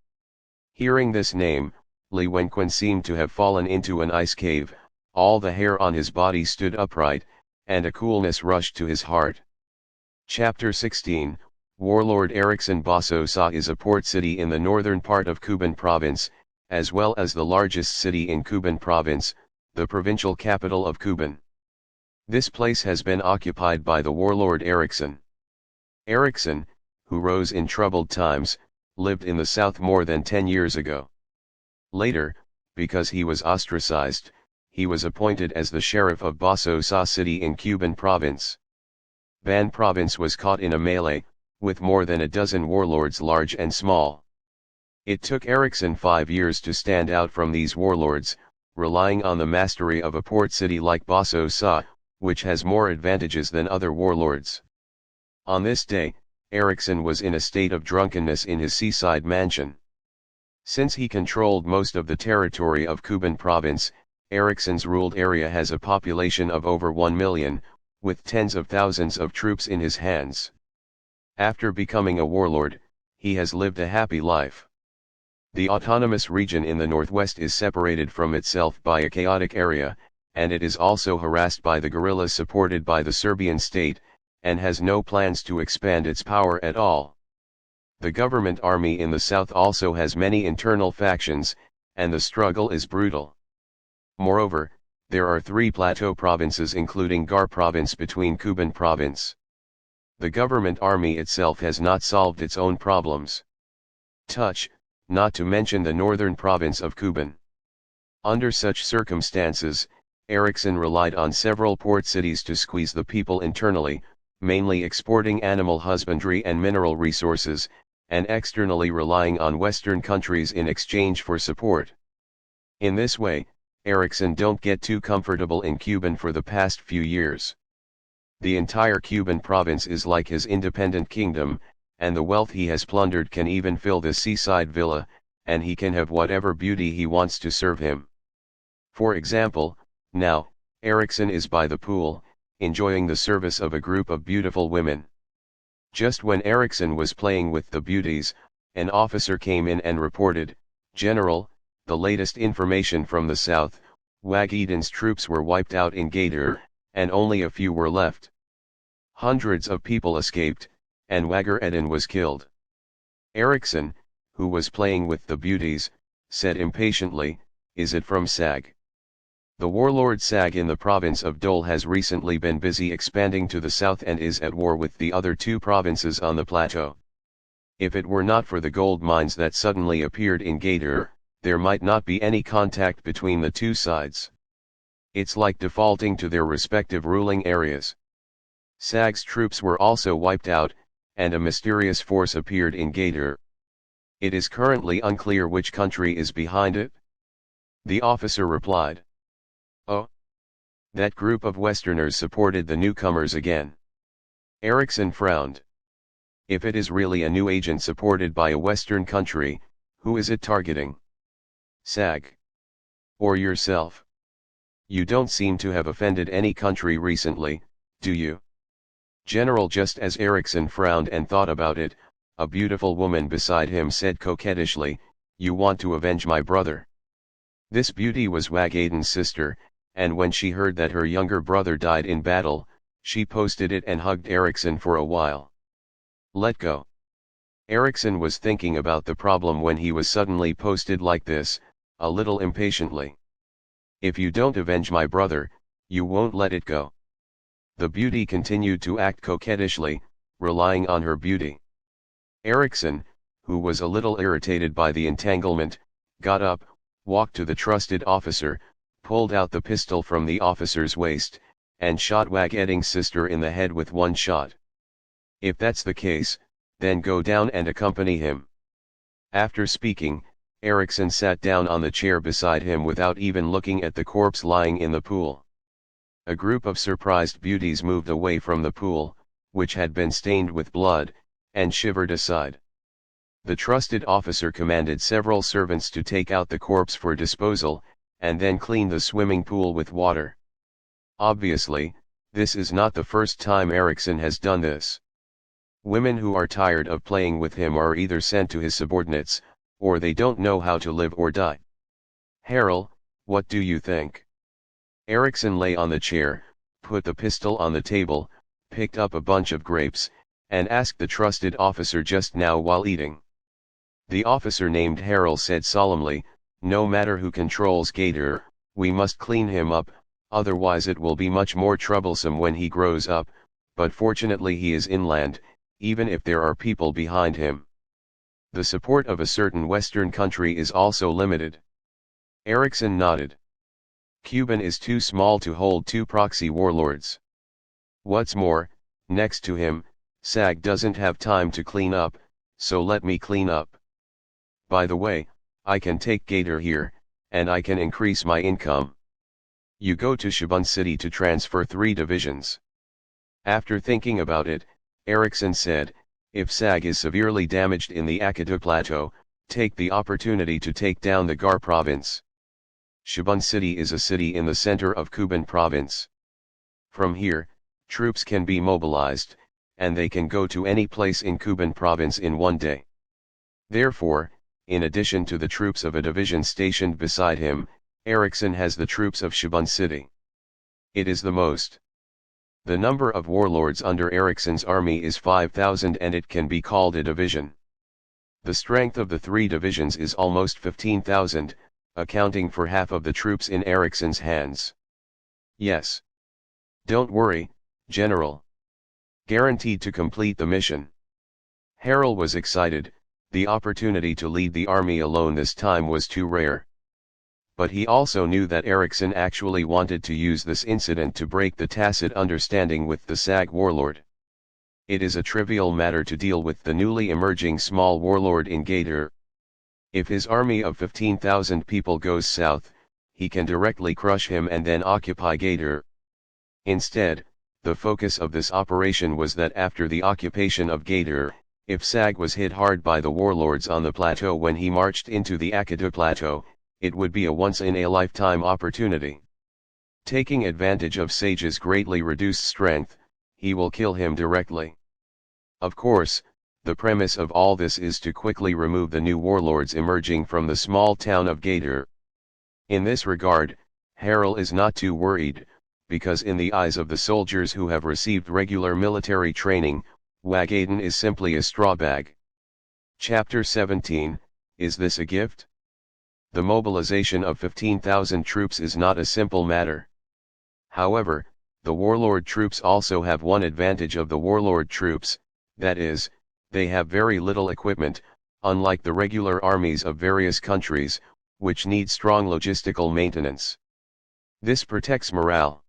Hearing this name, Li Wenquan seemed to have fallen into an ice cave, all the hair on his body stood upright, and a coolness rushed to his heart. Chapter 16, Warlord Erickson. Baso Sa is a port city in the northern part of Kuban Province, as well as the largest city in Kuban Province, the provincial capital of Kuban. This place has been occupied by the warlord Erickson. Erickson, who rose in troubled times, lived in the south more than 10 years ago. Later, because he was ostracized, he was appointed as the sheriff of Baso Sa city in Kuban Province. Ban Province was caught in a melee, with more than a dozen warlords large and small. It took Erickson 5 years to stand out from these warlords, relying on the mastery of a port city like Baso Sa, which has more advantages than other warlords. On this day, Erickson was in a state of drunkenness in his seaside mansion. Since he controlled most of the territory of Kuban Province, Erickson's ruled area has a population of over 1 million, with tens of thousands of troops in his hands. After becoming a warlord, he has lived a happy life. The autonomous region in the northwest is separated from itself by a chaotic area, and it is also harassed by the guerrillas supported by the Serbian state, and has no plans to expand its power at all. The government army in the south also has many internal factions, and the struggle is brutal. Moreover, there are 3 plateau provinces including Gar province between Kuban province. The government army itself has not solved its own problems. Not to mention the northern province of Kuban. Under such circumstances, Erickson relied on several port cities to squeeze the people internally, mainly exporting animal husbandry and mineral resources, and externally relying on Western countries in exchange for support. In this way, Erickson don't get too comfortable in Kuban for the past few years. The entire Kuban province is like his independent kingdom, and the wealth he has plundered can even fill this seaside villa, and he can have whatever beauty he wants to serve him. For example, now, Eriksson is by the pool, enjoying the service of a group of beautiful women. Just when Eriksson was playing with the beauties, an officer came in and reported, "General, the latest information from the south, Wagedin's troops were wiped out in Gadir, and only a few were left. Hundreds of people escaped, and Wagedin was killed." Eriksson, who was playing with the beauties, said impatiently, "Is it from Sag?" The warlord Sag in the province of Dol has recently been busy expanding to the south and is at war with the other two provinces on the plateau. If it were not for the gold mines that suddenly appeared in Gadir, there might not be any contact between the two sides. It's like defaulting to their respective ruling areas. Sag's troops were also wiped out, and a mysterious force appeared in Gadir. It is currently unclear which country is behind it. The officer replied. Oh. That group of Westerners supported the newcomers again. Eriksson frowned. If it is really a new agent supported by a Western country, who is it targeting? Sag. Or yourself? You don't seem to have offended any country recently, do you? General, just as Eriksson frowned and thought about it, a beautiful woman beside him said coquettishly, "You want to avenge my brother." This beauty was Wagedin's sister, and when she heard that her younger brother died in battle, she posted it and hugged Eriksson for a while. Let go. Eriksson was thinking about the problem when he was suddenly posted like this, a little impatiently. "If you don't avenge my brother, you won't let it go." The beauty continued to act coquettishly, relying on her beauty. Eriksson, who was a little irritated by the entanglement, got up, walked to the trusted officer, pulled out the pistol from the officer's waist, and shot Wagedin's sister in the head with one shot. "If that's the case, then go down and accompany him." After speaking, Eriksson sat down on the chair beside him without even looking at the corpse lying in the pool. A group of surprised beauties moved away from the pool, which had been stained with blood, and shivered aside. The trusted officer commanded several servants to take out the corpse for disposal, and then clean the swimming pool with water. Obviously, this is not the first time Eriksson has done this. Women who are tired of playing with him are either sent to his subordinates, or they don't know how to live or die. Harald, what do you think? Eriksson lay on the chair, put the pistol on the table, picked up a bunch of grapes, and asked the trusted officer just now while eating. The officer named Harald said solemnly, "No matter who controls Gadir, we must clean him up, otherwise it will be much more troublesome when he grows up, but fortunately he is inland, even if there are people behind him. The support of a certain Western country is also limited." Eriksson nodded. Kuban is too small to hold two proxy warlords. What's more, next to him, Sag doesn't have time to clean up, so let me clean up. By the way, I can take Gadir here, and I can increase my income. You go to Shaban city to transfer 3 divisions. After thinking about it, Eriksson said, "If Sag is severely damaged in the Akadu Plateau, take the opportunity to take down the Gar province. Shaban city is a city in the center of Kuban province. From here, troops can be mobilized, and they can go to any place in Kuban province in one day. Therefore, in addition to the troops of a division stationed beside him, Eriksson has the troops of Shaban city. It is the most. The number of warlords under Eriksson's army is 5,000 and it can be called a division. The strength of the 3 divisions is almost 15,000, accounting for half of the troops in Eriksson's hands. Yes. Don't worry, General. Guaranteed to complete the mission." Harald was excited. The opportunity to lead the army alone this time was too rare. But he also knew that Eriksson actually wanted to use this incident to break the tacit understanding with the Sag warlord. It is a trivial matter to deal with the newly emerging small warlord in Gadir. If his army of 15,000 people goes south, he can directly crush him and then occupy Gadir. Instead, the focus of this operation was that after the occupation of Gadir, if Sag was hit hard by the warlords on the plateau when he marched into the Akadu plateau, it would be a once-in-a-lifetime opportunity. Taking advantage of Sage's greatly reduced strength, he will kill him directly. Of course, the premise of all this is to quickly remove the new warlords emerging from the small town of Gator. In this regard, Harel is not too worried, because in the eyes of the soldiers who have received regular military training, Wagaden is simply a straw bag. Chapter 17, Is this a gift? The mobilization of 15,000 troops is not a simple matter. However, the warlord troops also have one advantage of the warlord troops, that is, they have very little equipment, unlike the regular armies of various countries, which need strong logistical maintenance. This protects morale.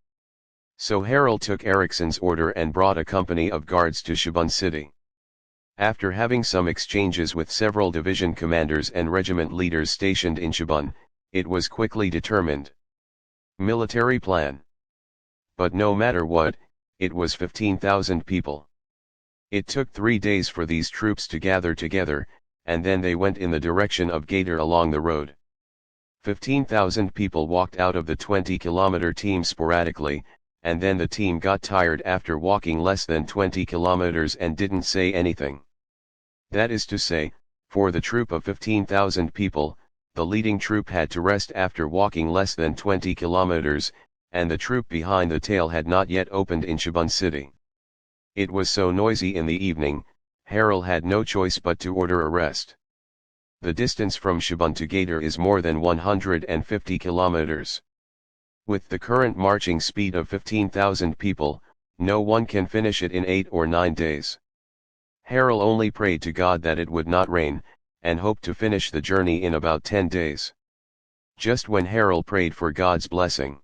So Harel took Ericsson's order and brought a company of guards to Shibun City. After having some exchanges with several division commanders and regiment leaders stationed in Shibun, it was quickly determined. Military plan. But no matter what, it was 15,000 people. It took 3 days for these troops to gather together, and then they went in the direction of Gator along the road. 15,000 people walked out of the 20-kilometer team sporadically, and then the team got tired after walking less than 20 kilometers and didn't say anything. That is to say, for the troop of 15,000 people, the leading troop had to rest after walking less than 20 kilometers, and the troop behind the tail had not yet opened in Shibun City. It was so noisy in the evening, Harel had no choice but to order a rest. The distance from Shibun to Gator is more than 150 kilometers. With the current marching speed of 15,000 people, no one can finish it in 8 or 9 days. Harel only prayed to God that it would not rain, and hoped to finish the journey in about 10 days. Just when Harel prayed for God's blessing,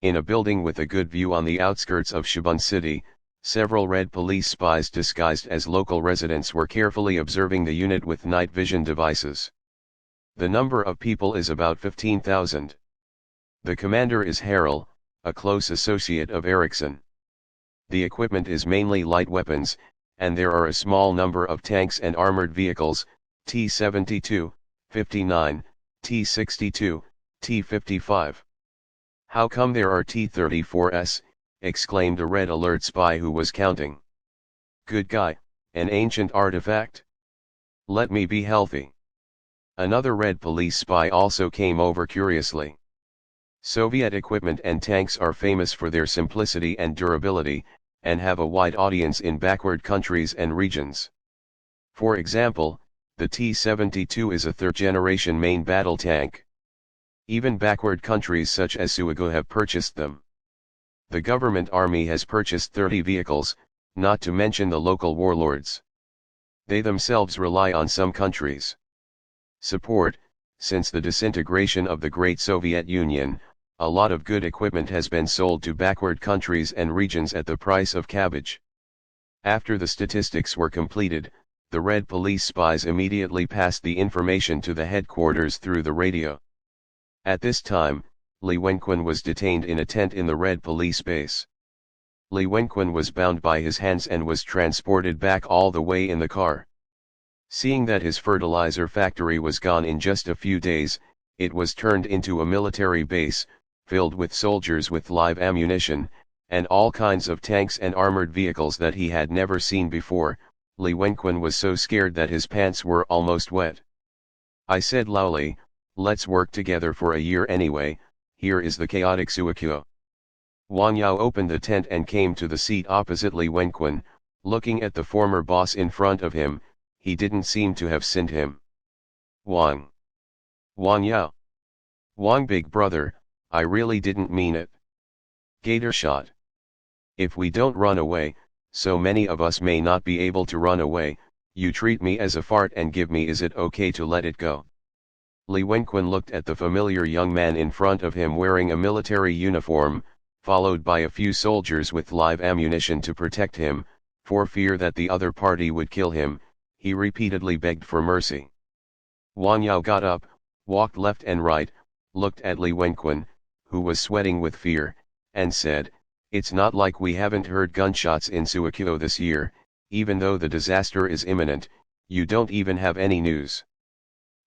in a building with a good view on the outskirts of Shibun City, several Red police spies disguised as local residents were carefully observing the unit with night vision devices. The number of people is about 15,000. The commander is Harel, a close associate of Ericsson. The equipment is mainly light weapons, and there are a small number of tanks and armored vehicles, T-72, 59, T-62, T-55. How come there are T-34s? Exclaimed a Red Alert spy who was counting. Good guy, an ancient artifact? Let me be healthy. Another Red police spy also came over curiously. Soviet equipment and tanks are famous for their simplicity and durability, and have a wide audience in backward countries and regions. For example, the T-72 is a third-generation main battle tank. Even backward countries such as Suago have purchased them. The government army has purchased 30 vehicles, not to mention the local warlords. They themselves rely on some countries' support. Since the disintegration of the Great Soviet Union, a lot of good equipment has been sold to backward countries and regions at the price of cabbage. After the statistics were completed, the Red police spies immediately passed the information to the headquarters through the radio. At this time, Li Wenquan was detained in a tent in the Red police base. Li Wenquan was bound by his hands and was transported back all the way in the car. Seeing that his fertilizer factory was gone in just a few days, it was turned into a military base, filled with soldiers with live ammunition, and all kinds of tanks and armored vehicles that he had never seen before. Li Wenquan was so scared that his pants were almost wet. I said loudly, let's work together for a year anyway, here is the chaotic Suakyo. Wang Yao opened the tent and came to the seat opposite Li Wenquan, looking at the former boss in front of him. He didn't seem to have sinned him. Wang Yao. Wang big brother, I really didn't mean it. Gator shot. If we don't run away, so many of us may not be able to run away, you treat me as a fart and give me, is it okay to let it go? Li Wenquan looked at the familiar young man in front of him wearing a military uniform, followed by a few soldiers with live ammunition to protect him. For fear that the other party would kill him, he repeatedly begged for mercy. Wang Yao got up, walked left and right, looked at Li Wenquan, who was sweating with fear, and said, it's not like we haven't heard gunshots in Suakyo this year. Even though the disaster is imminent, you don't even have any news.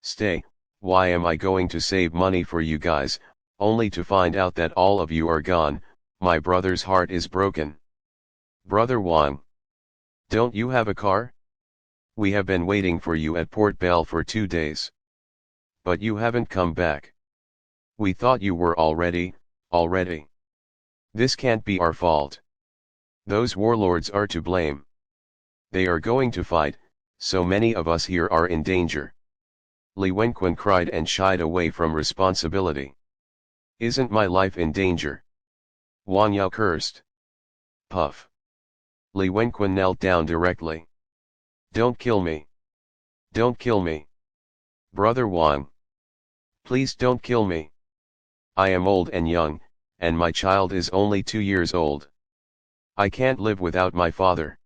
Stay, Why am I going to save money for you guys, only to find out that all of you are gone? My brother's heart is broken. Brother Wang. Don't you have a car? We have been waiting for you at Port Bell for 2 days. But you haven't come back. We thought you were already. This can't be our fault. Those warlords are to blame. They are going to fight, so many of us here are in danger. Li Wenquan cried and shied away from responsibility. Isn't my life in danger? Wang Yao cursed. Puff. Li Wenquan knelt down directly. Don't kill me. Don't kill me. Brother Wang. Please don't kill me. I am old and young, and my child is only 2 years old. I can't live without my father.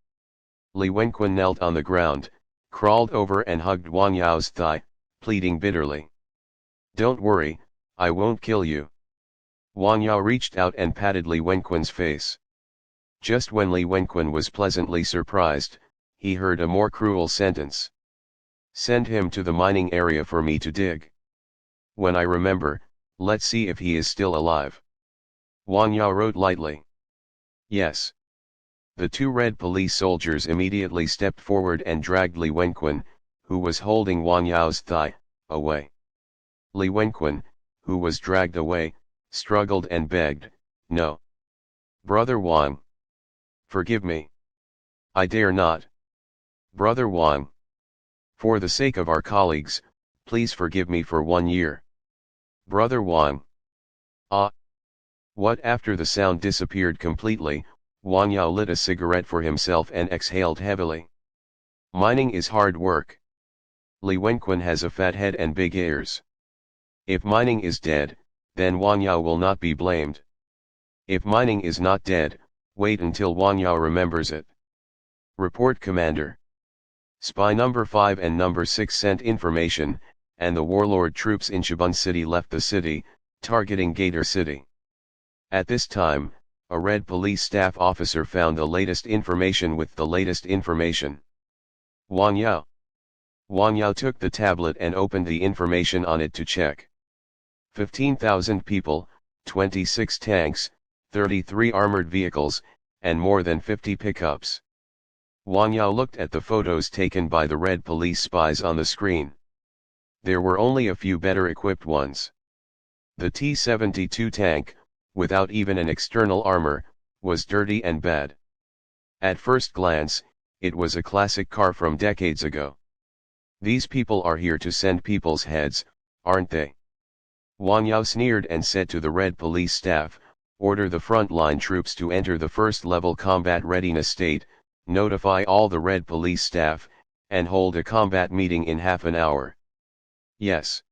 Li Wenquan knelt on the ground, crawled over and hugged Wang Yao's thigh, pleading bitterly. Don't worry, I won't kill you. Wang Yao reached out and patted Li Wenquan's face. Just when Li Wenquan was pleasantly surprised, he heard a more cruel sentence. Send him to the mining area for me to dig. When I remember, let's see if he is still alive. Wang Yao wrote lightly. Yes. The 2 red police soldiers immediately stepped forward and dragged Li Wenquan, who was holding Wang Yao's thigh, away. Li Wenquan, who was dragged away, struggled and begged, No. Brother Wang. Forgive me. I dare not. Brother Wang. For the sake of our colleagues, please forgive me for 1 year. Brother Wang. Ah. What? After the sound disappeared completely, Wang Yao lit a cigarette for himself and exhaled heavily. Mining is hard work. Li Wenquan has a fat head and big ears. If mining is dead, then Wang Yao will not be blamed. If mining is not dead, wait until Wang Yao remembers it. Report Commander. Spy number 5 and number 6 sent information, and the warlord troops in Shabun City left the city, targeting Gator City. At this time, a red police staff officer found the latest information with the latest information. Wang Yao. Wang Yao took the tablet and opened the information on it to check. 15,000 people, 26 tanks, 33 armored vehicles, and more than 50 pickups. Wang Yao looked at the photos taken by the red police spies on the screen. There were only a few better equipped ones. The T-72 tank, without even an external armor, was dirty and bad. At first glance, it was a classic car from decades ago. These people are here to send people's heads, aren't they? Wang Yao sneered and said to the red police staff, order the front-line troops to enter the first-level combat readiness state, notify all the red police staff, and hold a combat meeting in half an hour. Yes.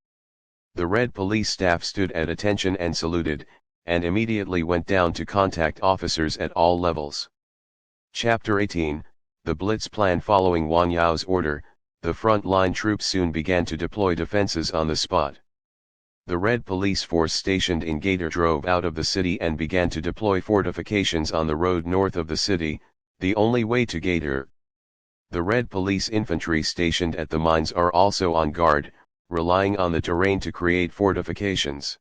The red police staff stood at attention and saluted, and immediately went down to contact officers at all levels. Chapter 18, The Blitz Plan. Following Wang Yao's order, the front-line troops soon began to deploy defenses on the spot. The red police force stationed in Gator drove out of the city and began to deploy fortifications on the road north of the city, the only way to Gator. The red police infantry stationed at the mines are also on guard, relying on the terrain to create fortifications.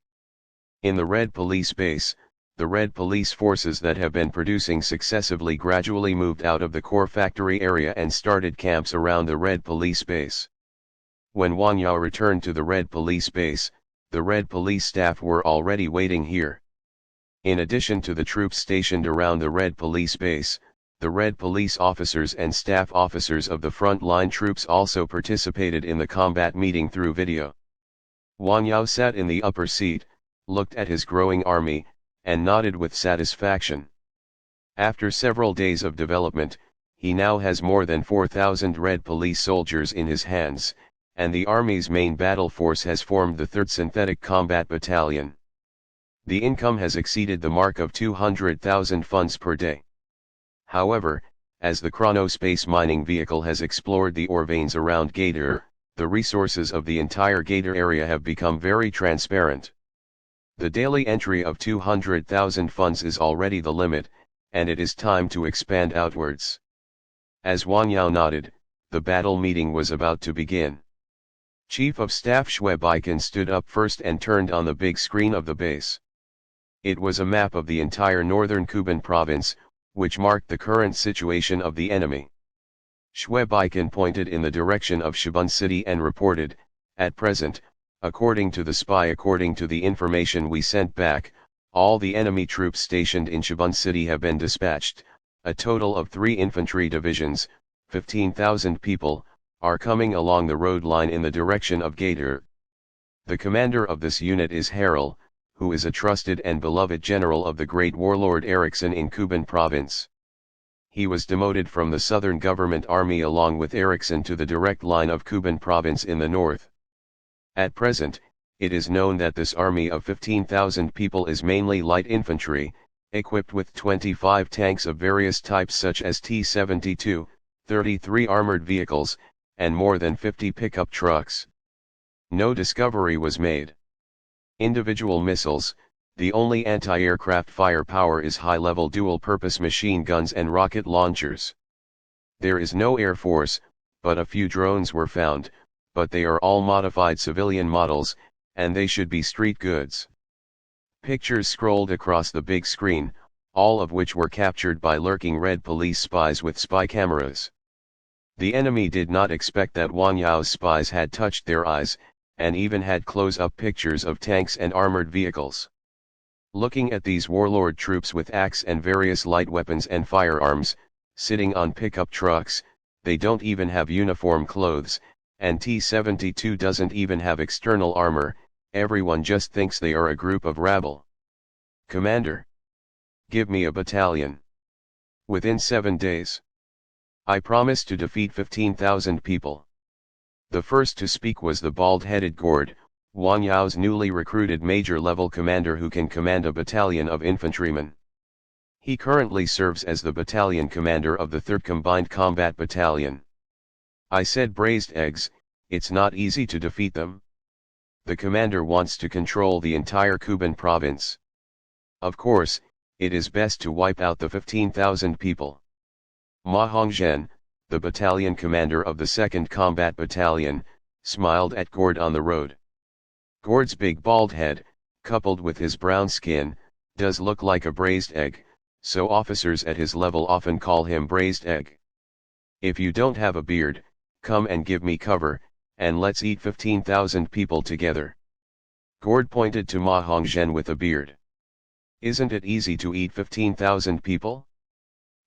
In the red police base, the red police forces that have been producing successively gradually moved out of the core factory area and started camps around the red police base. When Wang Yao returned to the red police base, the red police staff were already waiting here. In addition to the troops stationed around the red police base, the red police officers and staff officers of the front-line troops also participated in the combat meeting through video. Wang Yao sat in the upper seat, looked at his growing army, and nodded with satisfaction. After several days of development, he now has more than 4,000 red police soldiers in his hands, and the army's main battle force has formed the 3rd Synthetic Combat Battalion. The income has exceeded the mark of 200,000 funds per day. However, as the Chronospace mining vehicle has explored the ore veins around Gator, the resources of the entire Gator area have become very transparent. The daily entry of 200,000 funds is already the limit, and it is time to expand outwards. As Wang Yao nodded, the battle meeting was about to begin. Chief of Staff Xue Baikan stood up first and turned on the big screen of the base. It was a map of the entire northern Kuban province, which marked the current situation of the enemy. Xue Baikan pointed in the direction of Shibun city and reported, "At present, according to the spy, according to the information we sent back, all the enemy troops stationed in Shibun city have been dispatched. A total of 3 infantry divisions, 15,000 people, are coming along the road line in the direction of Gator. The commander of this unit is Harel, who is a trusted and beloved general of the great warlord Eriksson in Kuban province. He was demoted from the southern government army along with Eriksson to the direct line of Kuban province in the north. At present, it is known that this army of 15,000 people is mainly light infantry, equipped with 25 tanks of various types such as T-72, 33 armored vehicles, and more than 50 pickup trucks. No discovery was made. Individual missiles, the only anti-aircraft firepower is high-level dual-purpose machine guns and rocket launchers. There is no air force, but a few drones were found, but they are all modified civilian models, and they should be street goods." Pictures scrolled across the big screen, all of which were captured by lurking red police spies with spy cameras. The enemy did not expect that Wang Yao's spies had touched their eyes, and even had close-up pictures of tanks and armored vehicles. Looking at these warlord troops with axe and various light weapons and firearms, sitting on pickup trucks, they don't even have uniform clothes, and T-72 doesn't even have external armor, everyone just thinks they are a group of rabble. "Commander, give me a battalion. Within 7 days. I promise to defeat 15,000 people." The first to speak was the bald-headed Gord, Wang Yao's newly recruited major-level commander who can command a battalion of infantrymen. He currently serves as the battalion commander of the 3rd Combined Combat Battalion. "I said braised eggs, it's not easy to defeat them. The commander wants to control the entire Kuban province. Of course, it is best to wipe out the 15,000 people." Ma Hongzhen, the battalion commander of the 2nd Combat Battalion, smiled at Gord on the road. Gord's big bald head, coupled with his brown skin, does look like a braised egg, so officers at his level often call him braised egg. "If you don't have a beard, come and give me cover, and let's eat 15,000 people together." Gord pointed to Ma Hongzhen with a beard. "Isn't it easy to eat 15,000 people?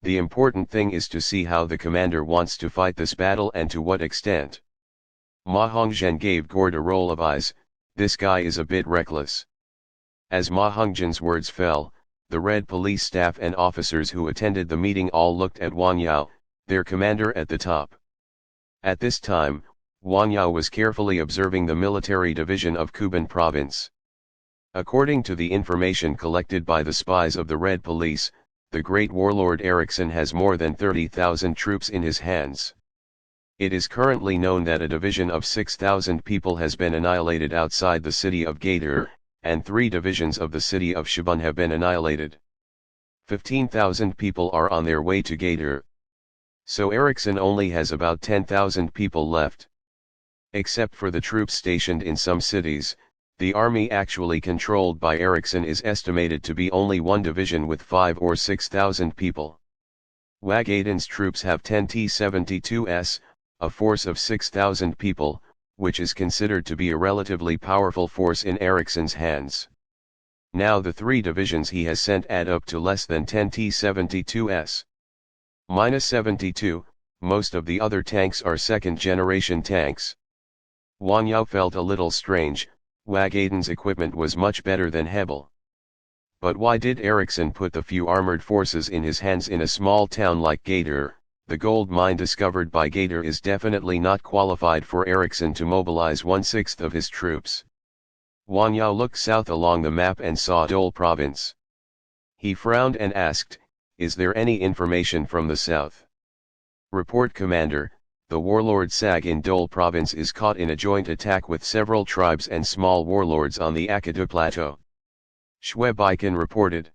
The important thing is to see how the commander wants to fight this battle and to what extent." Ma Hongzhen gave Gord a roll of eyes. "This guy is a bit reckless." As Ma Hongzhen's words fell, the Red Police staff and officers who attended the meeting all looked at Wang Yao, their commander at the top. At this time, Wang Yao was carefully observing the military division of Kuban province. According to the information collected by the spies of the Red Police, the great warlord Eriksson has more than 30,000 troops in his hands. It is currently known that a division of 6,000 people has been annihilated outside the city of Gator, and 3 divisions of the city of Shibun have been annihilated. 15,000 people are on their way to Gator. So Eriksson only has about 10,000 people left. Except for the troops stationed in some cities, the army actually controlled by Eriksson is estimated to be only 1 division with 5 or 6,000 people. Wagaden's troops have 10 T-72s, a force of 6,000 people, which is considered to be a relatively powerful force in Eriksson's hands. Now the 3 divisions he has sent add up to less than 10 T-72s. -72, most of the other tanks are second-generation tanks. Wang Yao felt a little strange. Wagaden's equipment was much better than Hebel. But why did Eriksson put the few armored forces in his hands in a small town like Gator? The gold mine discovered by Gator is definitely not qualified for Eriksson to mobilize 1/6 of his troops. Wang Yao looked south along the map and saw Dole province. He frowned and asked, "Is there any information from the south?" "Report, Commander. The warlord Sag in Dole province is caught in a joint attack with several tribes and small warlords on the Akadu plateau." Xue Baikan reported.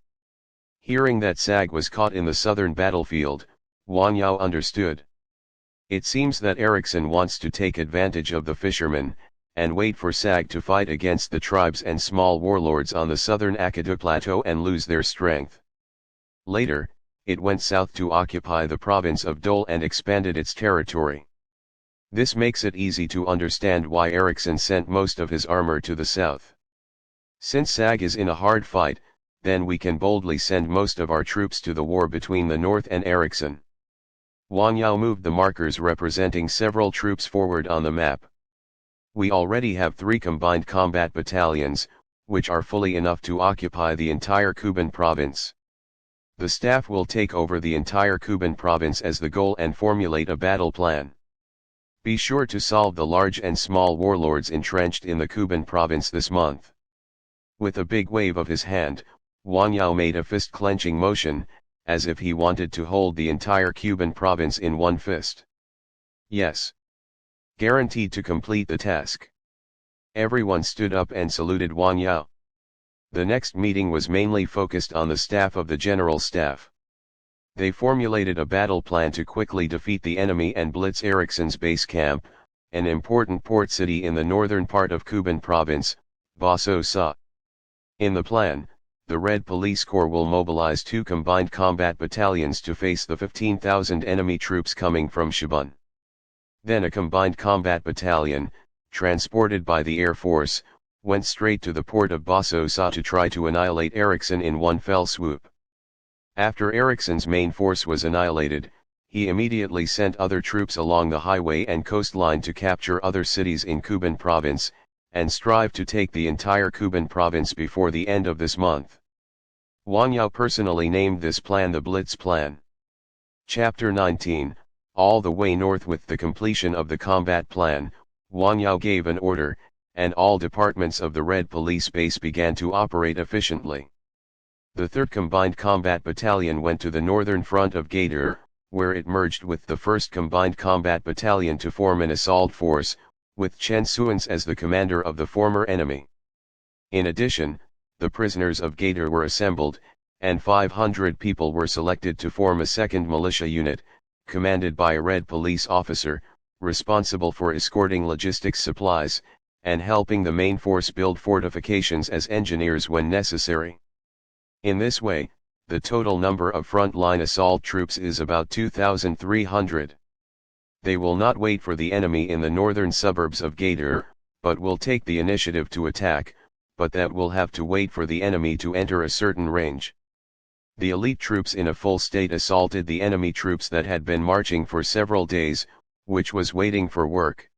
Hearing that Sag was caught in the southern battlefield, Wang Yao understood. It seems that Eriksson wants to take advantage of the fishermen, and wait for SAG to fight against the tribes and small warlords on the southern Akadu Plateau and lose their strength. Later, it went south to occupy the province of Dole and expanded its territory. This makes it easy to understand why Eriksson sent most of his armor to the south. Since SAG is in a hard fight, then we can boldly send most of our troops to the war between the north and Eriksson. Wang Yao moved the markers representing several troops forward on the map. We already have 3 combined combat battalions, which are fully enough to occupy the entire Kuban province. The staff will take over the entire Kuban province as the goal and formulate a battle plan. Be sure to solve the large and small warlords entrenched in the Kuban province this month. With a big wave of his hand, Wang Yao made a fist-clenching motion, as if he wanted to hold the entire Kuban province in one fist. Yes. Guaranteed to complete the task. Everyone stood up and saluted Wang Yao. The next meeting was mainly focused on the staff of the General Staff. They formulated a battle plan to quickly defeat the enemy and blitz Eriksson's base camp, an important port city in the northern part of Kuban province, Baso Sa. In the plan, the Red Police Corps will mobilize 2 combined combat battalions to face the 15,000 enemy troops coming from Shibun. Then a combined combat battalion, transported by the Air Force, went straight to the port of Baso Sa to try to annihilate Eriksson in one fell swoop. After Eriksson's main force was annihilated, he immediately sent other troops along the highway and coastline to capture other cities in Kuban province, and strive to take the entire Kuban province before the end of this month. Wang Yao personally named this plan the Blitz Plan. Chapter 19, all the way north. With the completion of the combat plan, Wang Yao gave an order, and all departments of the Red Police base began to operate efficiently. The 3rd Combined Combat Battalion went to the northern front of Gadir, where it merged with the 1st Combined Combat Battalion to form an assault force, with Chen Suans as the commander of the former enemy. In addition, the prisoners of Gadir were assembled, and 500 people were selected to form a 2nd militia unit, commanded by a Red Police officer, responsible for escorting logistics supplies, and helping the main force build fortifications as engineers when necessary. In this way, the total number of front-line assault troops is about 2,300. They will not wait for the enemy in the northern suburbs of Gadir, but will take the initiative to attack, but that will have to wait for the enemy to enter a certain range. The elite troops in a full state assaulted the enemy troops that had been marching for several days, which was waiting for work.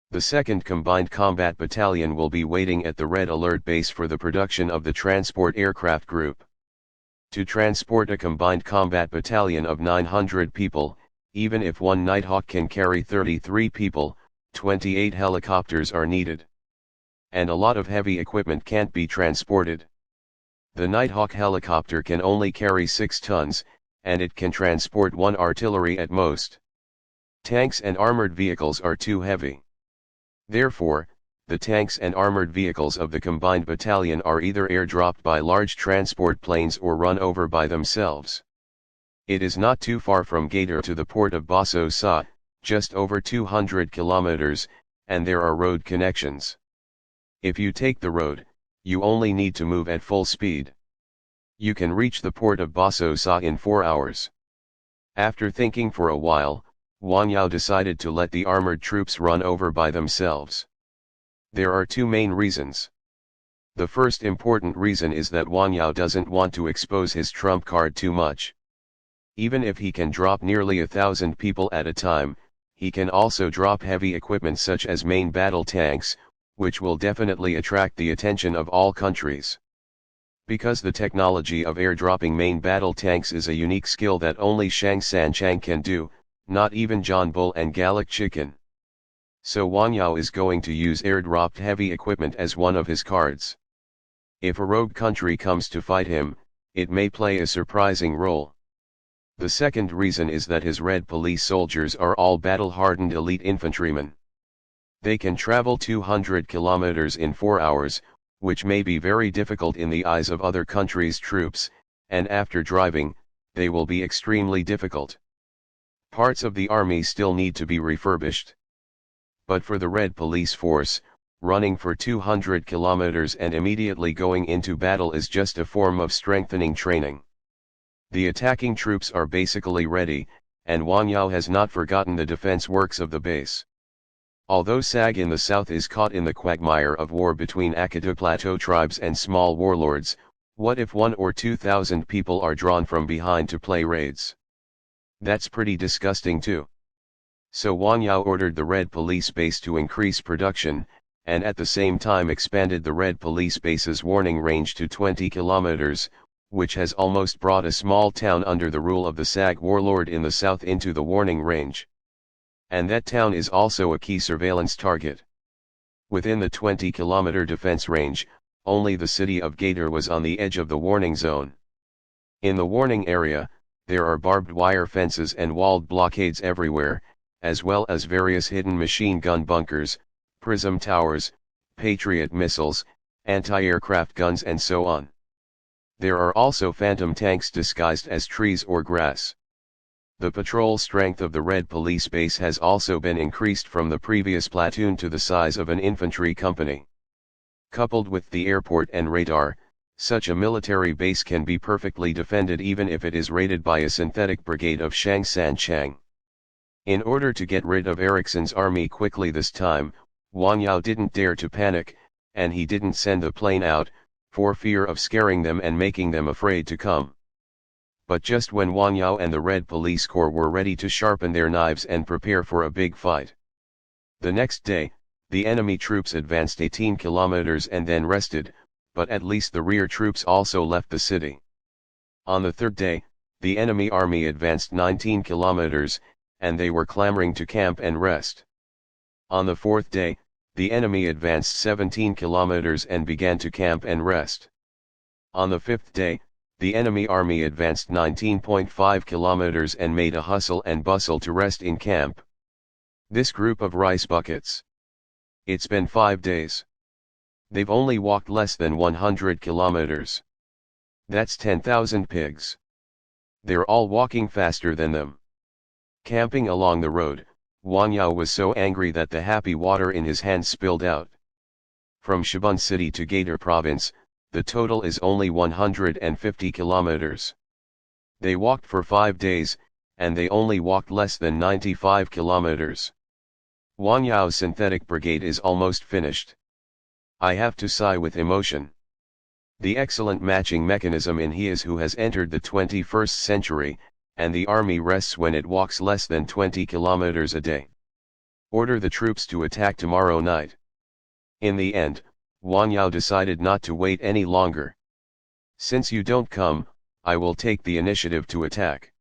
The 2nd Combined Combat Battalion will be waiting at the Red Alert base for the production of the Transport Aircraft Group. To transport a Combined Combat Battalion of 900 people, even if one Nighthawk can carry 33 people, 28 helicopters are needed. And a lot of heavy equipment can't be transported. The Nighthawk helicopter can only carry 6 tons, and it can transport 1 artillery at most. Tanks and armored vehicles are too heavy. Therefore, the tanks and armored vehicles of the combined battalion are either airdropped by large transport planes or run over by themselves. It is not too far from Gadir to the port of Baso Sa, just over 200 kilometers, and there are road connections. If you take the road, you only need to move at full speed. You can reach the port of Baso Sa in 4 hours. After thinking for a while, Wang Yao decided to let the armored troops run over by themselves. There are 2 main reasons. The first important reason is that Wang Yao doesn't want to expose his trump card too much. Even if he can drop nearly 1,000 people at a time, he can also drop heavy equipment such as main battle tanks, which will definitely attract the attention of all countries. Because the technology of airdropping main battle tanks is a unique skill that only Shang Sanchang can do, not even John Bull and Gallic Chicken. So Wang Yao is going to use airdropped heavy equipment as one of his cards. If a rogue country comes to fight him, it may play a surprising role. The second reason is that his Red Police soldiers are all battle-hardened elite infantrymen. They can travel 200 kilometers in 4 hours, which may be very difficult in the eyes of other countries' troops, and after driving, they will be extremely difficult. Parts of the army still need to be refurbished. But for the Red Police force, running for 200 kilometers and immediately going into battle is just a form of strengthening training. The attacking troops are basically ready, and Wang Yao has not forgotten the defense works of the base. Although Sag in the south is caught in the quagmire of war between Akita Plateau tribes and small warlords, what if 1 or 2,000 people are drawn from behind to play raids? That's pretty disgusting too. So Wang Yao ordered the Red Police base to increase production, and at the same time expanded the Red Police base's warning range to 20 kilometers, which has almost brought a small town under the rule of the Sag warlord in the south into the warning range. And that town is also a key surveillance target. Within the 20-kilometer defense range, only the city of Gator was on the edge of the warning zone. In the warning area, there are barbed wire fences and walled blockades everywhere, as well as various hidden machine gun bunkers, prism towers, Patriot missiles, anti-aircraft guns and so on. There are also phantom tanks disguised as trees or grass. The patrol strength of the Red Police base has also been increased from the previous platoon to the size of an infantry company. Coupled with the airport and radar, such a military base can be perfectly defended even if it is raided by a synthetic brigade of Shang San Chang. In order to get rid of Ericsson's army quickly this time, Wang Yao didn't dare to panic, and he didn't send the plane out, for fear of scaring them and making them afraid to come. But just when Wang Yao and the Red Police Corps were ready to sharpen their knives and prepare for a big fight. The next day, the enemy troops advanced 18 kilometers and then rested, but at least the rear troops also left the city. On the third day, the enemy army advanced 19 kilometers, and they were clamoring to camp and rest. On the fourth day, the enemy advanced 17 kilometers and began to camp and rest. On the fifth day, the enemy army advanced 19.5 kilometers and made a hustle and bustle to rest in camp. This group of rice buckets. It's been 5 days. They've only walked less than 100 kilometers. That's 10,000 pigs. They're all walking faster than them. Camping along the road, Wang Yao was so angry that the happy water in his hands spilled out. From Shibun City to Gator Province, the total is only 150 kilometers. They walked for 5 days, and they only walked less than 95 kilometers. Wang Yao's synthetic brigade is almost finished. I have to sigh with emotion. The excellent matching mechanism in he is who has entered the 21st century, and the army rests when it walks less than 20 kilometers a day. Order the troops to attack tomorrow night. In the end, Wang Yao decided not to wait any longer. Since you don't come, I will take the initiative to attack.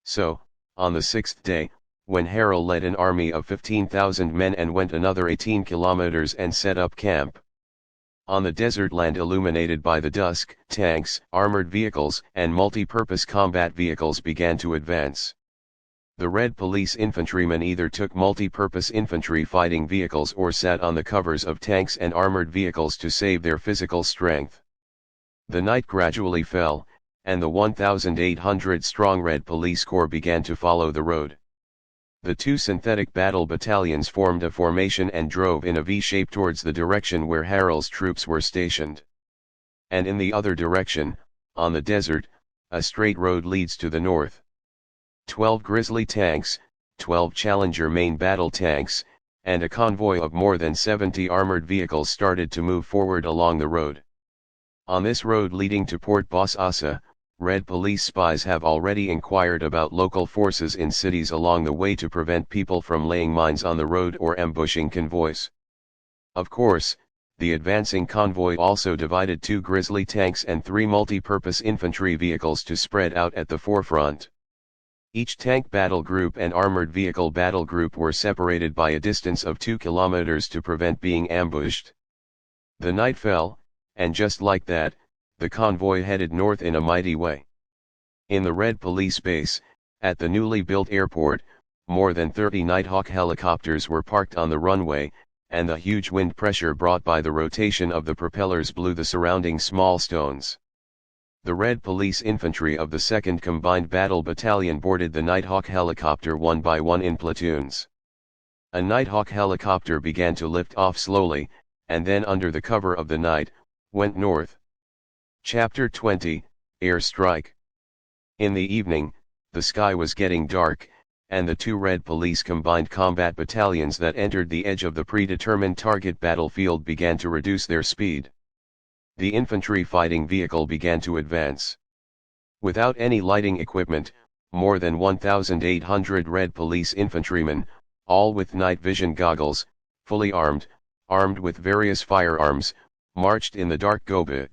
So, on the sixth day, when Harel led an army of 15,000 men and went another 18 kilometers and set up camp. On the desert land illuminated by the dusk, tanks, armored vehicles and multi-purpose combat vehicles began to advance. The Red Police infantrymen either took multi-purpose infantry fighting vehicles or sat on the covers of tanks and armored vehicles to save their physical strength. The night gradually fell, and the 1,800-strong Red Police Corps began to follow the road. The two synthetic battle battalions formed a formation and drove in a V-shape towards the direction where Harel's troops were stationed. And in the other direction, on the desert, a straight road leads to the north. 12 Grizzly tanks, 12 Challenger main battle tanks, and a convoy of more than 70 armored vehicles started to move forward along the road. On this road leading to Port Bos Asa, Red Police spies have already inquired about local forces in cities along the way to prevent people from laying mines on the road or ambushing convoys. Of course, the advancing convoy also divided 2 Grizzly tanks and 3 multi-purpose infantry vehicles to spread out at the forefront. Each tank battle group and armored vehicle battle group were separated by a distance of 2 kilometers to prevent being ambushed. The night fell, and just like that, the convoy headed north in a mighty way. In the Red Police base, at the newly built airport, more than 30 Nighthawk helicopters were parked on the runway, and the huge wind pressure brought by the rotation of the propellers blew the surrounding small stones. The Red Police infantry of the 2nd Combined Battle Battalion boarded the Nighthawk helicopter one by one in platoons. A Nighthawk helicopter began to lift off slowly, and then under the cover of the night, went north. Chapter 20, Air Strike. In the evening, the sky was getting dark, and the two Red Police combined combat battalions that entered the edge of the predetermined target battlefield began to reduce their speed. The infantry fighting vehicle began to advance. Without any lighting equipment, more than 1,800 Red Police infantrymen, all with night vision goggles, fully armed with various firearms, marched in the dark Gobi.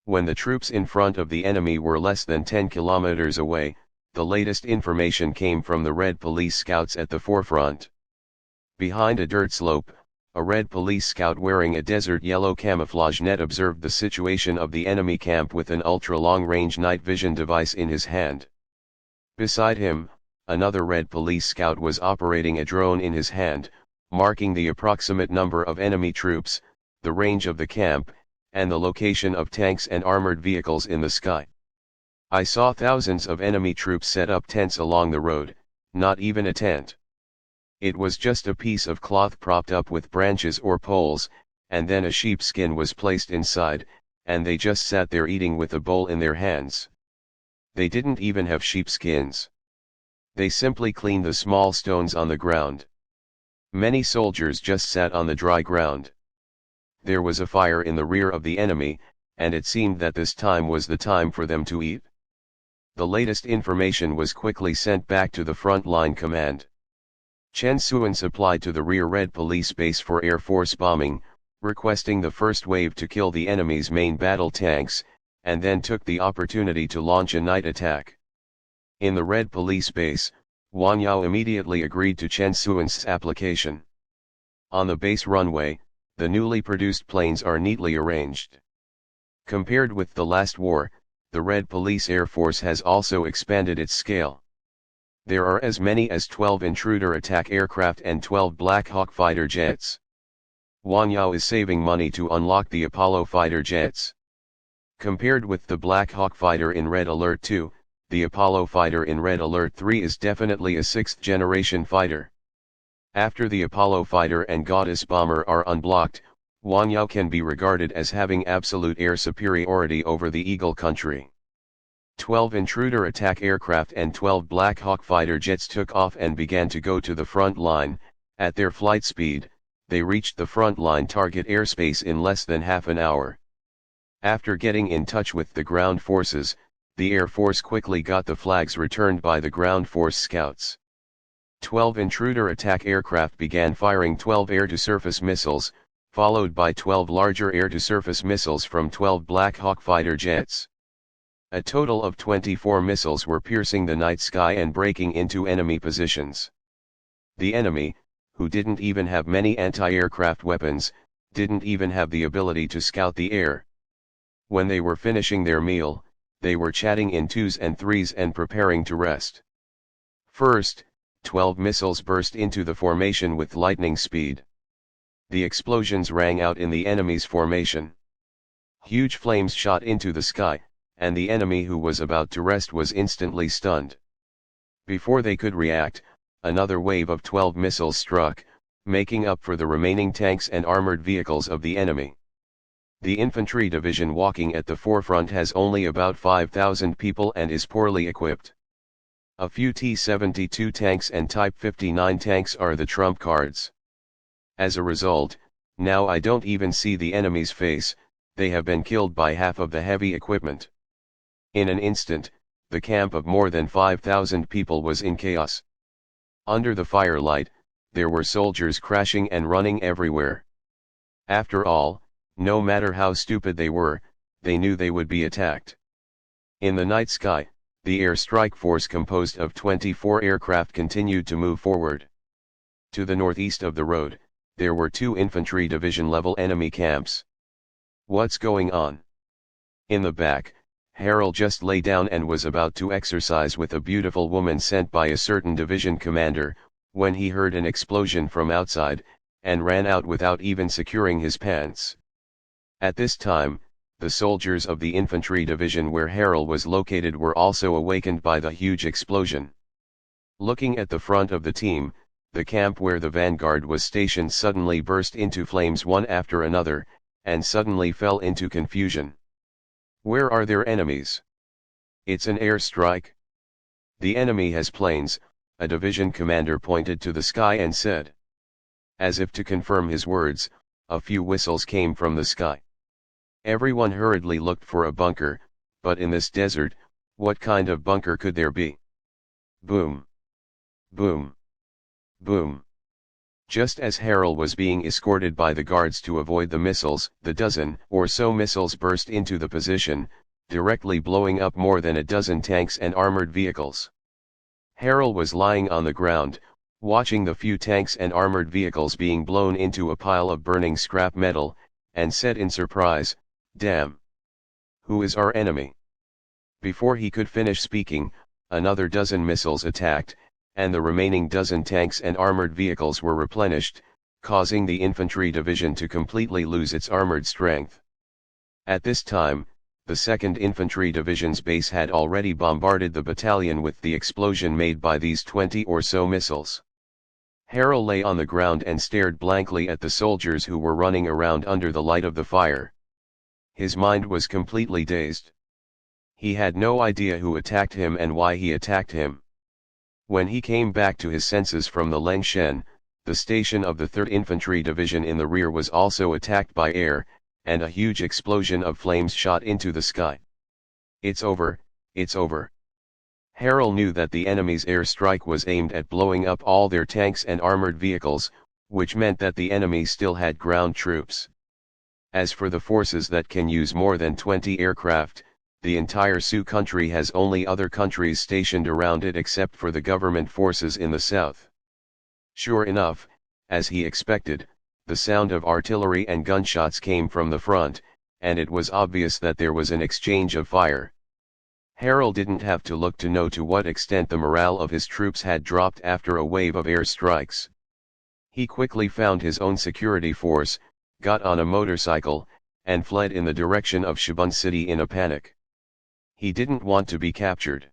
When the troops in front of the enemy were less than 10 kilometers away, the latest information came from the Red Police scouts at the forefront. Behind a dirt slope, a Red Police scout wearing a desert yellow camouflage net observed the situation of the enemy camp with an ultra-long-range night vision device in his hand. Beside him, another Red Police scout was operating a drone in his hand, marking the approximate number of enemy troops, the range of the camp, and the location of tanks and armored vehicles in the sky. I saw thousands of enemy troops set up tents along the road, not even a tent. It was just a piece of cloth propped up with branches or poles, and then a sheepskin was placed inside, and they just sat there eating with a bowl in their hands. They didn't even have sheepskins. They simply cleaned the small stones on the ground. Many soldiers just sat on the dry ground. There was a fire in the rear of the enemy, and it seemed that this time was the time for them to eat. The latest information was quickly sent back to the front line command. Chen Suen supplied to the rear Red Police base for Air Force bombing, requesting the first wave to kill the enemy's main battle tanks, and then took the opportunity to launch a night attack. In the Red Police base, Wang Yao immediately agreed to Chen Suen's application. On the base runway, the newly produced planes are neatly arranged. Compared with the last war, the Red Police Air Force has also expanded its scale. There are as many as 12 intruder attack aircraft and 12 Black Hawk fighter jets. Wang Yao is saving money to unlock the Apollo fighter jets. Compared with the Black Hawk fighter in Red Alert 2, the Apollo fighter in Red Alert 3 is definitely a 6th-generation fighter. After the Apollo fighter and Goddess bomber are unblocked, Wang Yao can be regarded as having absolute air superiority over the Eagle country. 12 intruder attack aircraft and 12 Black Hawk fighter jets took off and began to go to the front line. At their flight speed, they reached the front line target airspace in less than half an hour. After getting in touch with the ground forces, the Air Force quickly got the flags returned by the ground force scouts. 12 intruder attack aircraft began firing 12 air-to-surface missiles, followed by 12 larger air-to-surface missiles from 12 Black Hawk fighter jets. A total of 24 missiles were piercing the night sky and breaking into enemy positions. The enemy, who didn't even have many anti-aircraft weapons, didn't even have the ability to scout the air. When they were finishing their meal, they were chatting in 2s and 3s and preparing to rest. First, 12 missiles burst into the formation with lightning speed. The explosions rang out in the enemy's formation. Huge flames shot into the sky, and the enemy who was about to rest was instantly stunned. Before they could react, another wave of 12 missiles struck, making up for the remaining tanks and armored vehicles of the enemy. The infantry division walking at the forefront has only about 5,000 people and is poorly equipped. A few T-72 tanks and Type 59 tanks are the trump cards. As a result, now I don't even see the enemy's face, they have been killed by half of the heavy equipment. In an instant, the camp of more than 5,000 people was in chaos. Under the firelight, there were soldiers crashing and running everywhere. After all, no matter how stupid they were, they knew they would be attacked. In the night sky, the air strike force composed of 24 aircraft continued to move forward. To the northeast of the road, there were 2 infantry division-level enemy camps. What's going on? In the back, Harold just lay down and was about to exercise with a beautiful woman sent by a certain division commander, when he heard an explosion from outside, and ran out without even securing his pants. At this time, the soldiers of the infantry division where Harold was located were also awakened by the huge explosion. Looking at the front of the team, the camp where the vanguard was stationed suddenly burst into flames one after another, and suddenly fell into confusion. Where are their enemies? It's an air strike. The enemy has planes, a division commander pointed to the sky and said. As if to confirm his words, a few whistles came from the sky. Everyone hurriedly looked for a bunker, but in this desert, what kind of bunker could there be? Boom! Boom! Boom! Just as Harald was being escorted by the guards to avoid the missiles, the dozen or so missiles burst into the position, directly blowing up more than a dozen tanks and armored vehicles. Harald was lying on the ground, watching the few tanks and armored vehicles being blown into a pile of burning scrap metal, and said in surprise, "Damn! Who is our enemy?" Before he could finish speaking, another dozen missiles attacked, and the remaining dozen tanks and armored vehicles were replenished, causing the infantry division to completely lose its armored strength. At this time, the 2nd Infantry Division's base had already bombarded the battalion with the explosion made by these 20 or so missiles. Harald lay on the ground and stared blankly at the soldiers who were running around under the light of the fire. His mind was completely dazed. He had no idea who attacked him and why he attacked him. When he came back to his senses from the Lengshen, the station of the 3rd Infantry Division in the rear was also attacked by air, and a huge explosion of flames shot into the sky. It's over, it's over. Harald knew that the enemy's air strike was aimed at blowing up all their tanks and armored vehicles, which meant that the enemy still had ground troops. As for the forces that can use more than 20 aircraft, the entire Sioux country has only other countries stationed around it except for the government forces in the south. Sure enough, as he expected, the sound of artillery and gunshots came from the front, and it was obvious that there was an exchange of fire. Harald didn't have to look to know to what extent the morale of his troops had dropped after a wave of air strikes. He quickly found his own security force, got on a motorcycle, and fled in the direction of Shibun City in a panic. He didn't want to be captured.